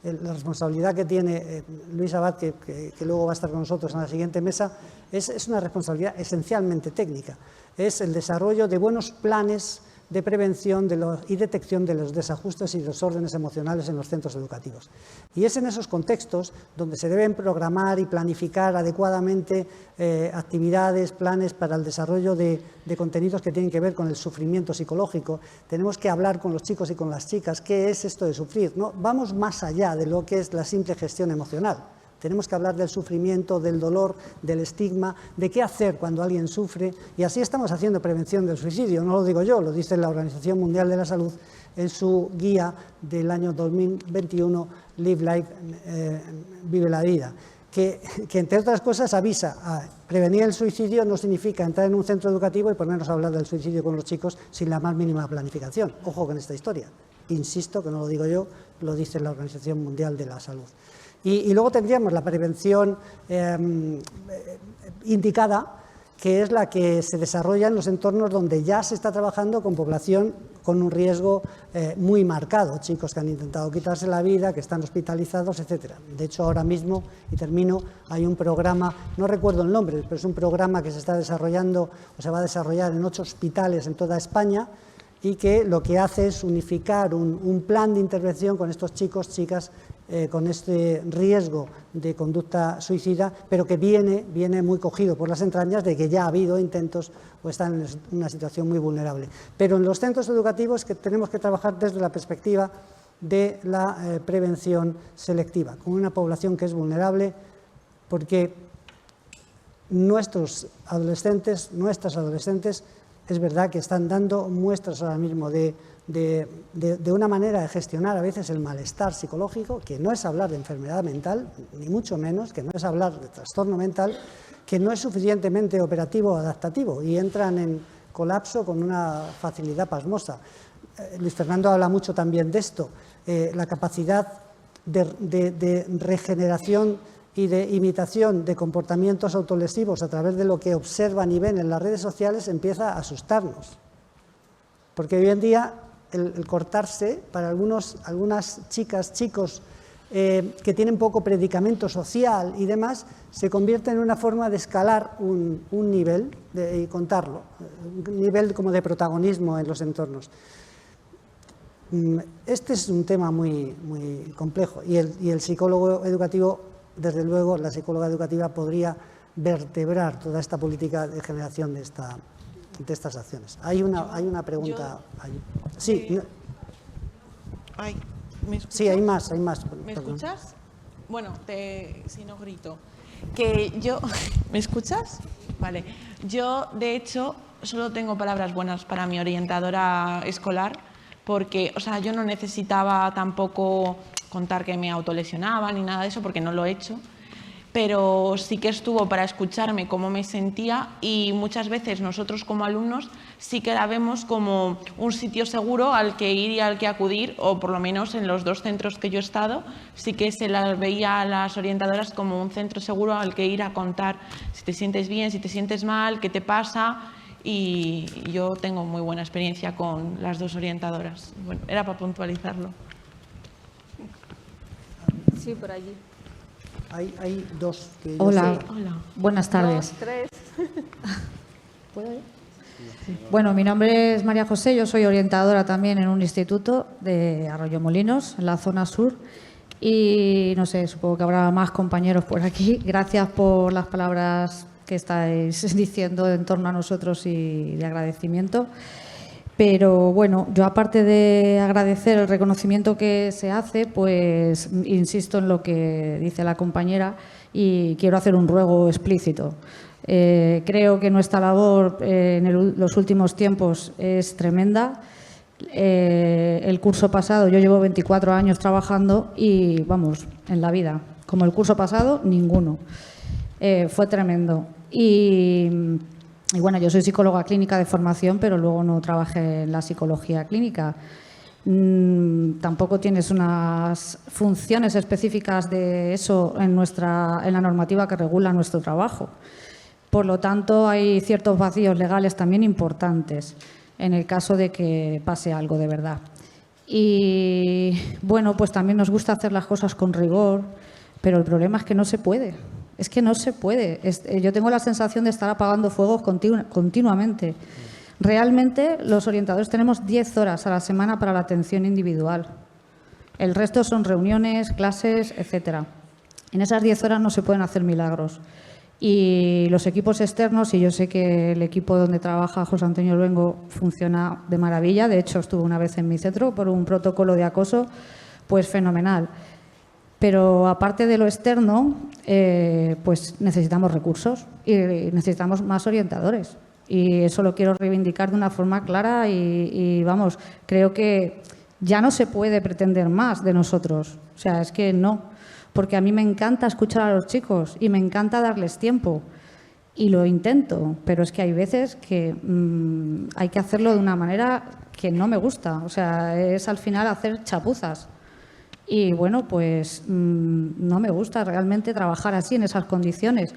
[SPEAKER 2] responsabilidad que tiene Luis Abad, que luego va a estar con nosotros en la siguiente mesa, es una responsabilidad esencialmente técnica. Es el desarrollo de buenos planes de prevención y detección de los desajustes y desórdenes emocionales en los centros educativos. Y es en esos contextos donde se deben programar y planificar adecuadamente actividades, planes para el desarrollo de contenidos que tienen que ver con el sufrimiento psicológico. Tenemos que hablar con los chicos y con las chicas, ¿qué es esto de sufrir? ¿No? Vamos más allá de lo que es la simple gestión emocional. Tenemos que hablar del sufrimiento, del dolor, del estigma, de qué hacer cuando alguien sufre, y así estamos haciendo prevención del suicidio. No lo digo yo, lo dice la Organización Mundial de la Salud en su guía del año 2021, Live Life, Vive la Vida, que entre otras cosas avisa, prevenir el suicidio no significa entrar en un centro educativo y ponernos a hablar del suicidio con los chicos sin la más mínima planificación. Ojo con esta historia. Insisto, que no lo digo yo, lo dice la Organización Mundial de la Salud. Y luego tendríamos la prevención indicada, que es la que se desarrolla en los entornos donde ya se está trabajando con población con un riesgo muy marcado, chicos que han intentado quitarse la vida, que están hospitalizados, etc. De hecho, ahora mismo, y termino, hay un programa, no recuerdo el nombre, pero es un programa que se está desarrollando o se va a desarrollar en 8 hospitales en toda España, y que lo que hace es unificar un plan de intervención con estos chicos, chicas, con este riesgo de conducta suicida, pero que viene muy cogido por las entrañas de que ya ha habido intentos o están en una situación muy vulnerable. Pero en los centros educativos que tenemos que trabajar desde la perspectiva de la prevención selectiva, con una población que es vulnerable, porque nuestros adolescentes, nuestras adolescentes, es verdad que están dando muestras ahora mismo de una manera de gestionar a veces el malestar psicológico, que no es hablar de enfermedad mental, ni mucho menos, que no es hablar de trastorno mental, que no es suficientemente operativo o adaptativo y entran en colapso con una facilidad pasmosa. Luis Fernando habla mucho también de esto, la capacidad de regeneración y de imitación de comportamientos autolesivos a través de lo que observan y ven en las redes sociales empieza a asustarnos. Porque hoy en día el cortarse para algunas chicas, chicos que tienen poco predicamento social y demás, se convierte en una forma de escalar un nivel y contarlo, un nivel como de protagonismo en los entornos. Este es un tema muy, muy complejo y el psicólogo educativo, desde luego, la psicóloga educativa podría vertebrar toda esta política de generación de estas acciones. Hay una pregunta. Sí.
[SPEAKER 4] Ay, ¿me escuchas?
[SPEAKER 2] Sí, hay más.
[SPEAKER 4] ¿Me escuchas? Bueno, si no grito. Que yo... ¿Me escuchas? Vale. Yo, de hecho, solo tengo palabras buenas para mi orientadora escolar, porque, o sea, yo no necesitaba tampoco contar que me autolesionaba ni nada de eso, porque no lo he hecho. pero sí que estuvo para escucharme cómo me sentía, y muchas veces nosotros como alumnos sí que la vemos como un sitio seguro al que ir y al que acudir, o por lo menos en los 2 centros que yo he estado sí que se las veía a las orientadoras como un centro seguro al que ir a contar si te sientes bien, si te sientes mal, qué te pasa, y yo tengo muy buena experiencia con las 2 orientadoras. Bueno, era para puntualizarlo.
[SPEAKER 1] Sí, por allí.
[SPEAKER 2] Hay 2 que yo
[SPEAKER 6] Hola,
[SPEAKER 2] sé.
[SPEAKER 4] Hola.
[SPEAKER 6] buenas tardes.
[SPEAKER 1] 2, 3.
[SPEAKER 6] ¿Puedo ir? Bueno, mi nombre es María José, yo soy orientadora también en un instituto de Arroyomolinos, en la zona sur. Y no sé, supongo que habrá más compañeros por aquí. Gracias por las palabras que estáis diciendo en torno a nosotros y de agradecimiento. Pero bueno, yo aparte de agradecer el reconocimiento que se hace, pues insisto en lo que dice la compañera y quiero hacer un ruego explícito. Creo que nuestra labor en los últimos tiempos es tremenda. El curso pasado, yo llevo 24 años trabajando y, vamos, en la vida, como el curso pasado, ninguno. Fue tremendo. Y bueno, yo soy psicóloga clínica de formación, pero luego no trabajé en la psicología clínica. Tampoco tienes unas funciones específicas de eso en la normativa que regula nuestro trabajo. Por lo tanto, hay ciertos vacíos legales también importantes en el caso de que pase algo de verdad. Y bueno, pues también nos gusta hacer las cosas con rigor, pero el problema es que no se puede. Es que no se puede. Yo tengo la sensación de estar apagando fuegos continuamente. Realmente los orientadores tenemos 10 horas a la semana para la atención individual. El resto son reuniones, clases, etcétera. En esas 10 horas no se pueden hacer milagros. Y los equipos externos, y yo sé que el equipo donde trabaja José Antonio Luengo funciona de maravilla, de hecho estuvo una vez en mi centro por un protocolo de acoso, pues fenomenal. Pero aparte de lo externo, pues necesitamos recursos y necesitamos más orientadores. Y eso lo quiero reivindicar de una forma clara y vamos, creo que ya no se puede pretender más de nosotros. O sea, es que no. Porque a mí me encanta escuchar a los chicos y me encanta darles tiempo. Y lo intento, pero es que hay veces que hay que hacerlo de una manera que no me gusta. O sea, es al final hacer chapuzas. Y bueno, pues no me gusta realmente trabajar así, en esas condiciones.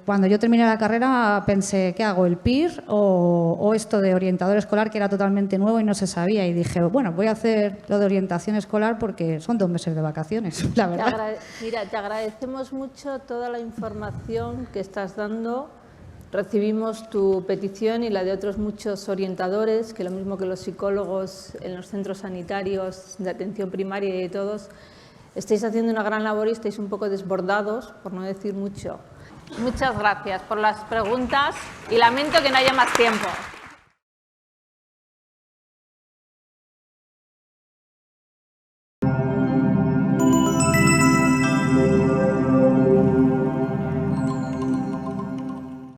[SPEAKER 6] Cuando yo terminé la carrera pensé, ¿qué hago? ¿El PIR o esto de orientador escolar, que era totalmente nuevo y no se sabía? Y dije, bueno, voy a hacer lo de orientación escolar porque son 2 meses de vacaciones, la verdad.
[SPEAKER 1] Mira, te agradecemos mucho toda la información que estás dando. Recibimos tu petición y la de otros muchos orientadores, que lo mismo que los psicólogos en los centros sanitarios de atención primaria y de todos, estáis haciendo una gran labor y estáis un poco desbordados, por no decir mucho. Muchas gracias por las preguntas y lamento que no haya más tiempo.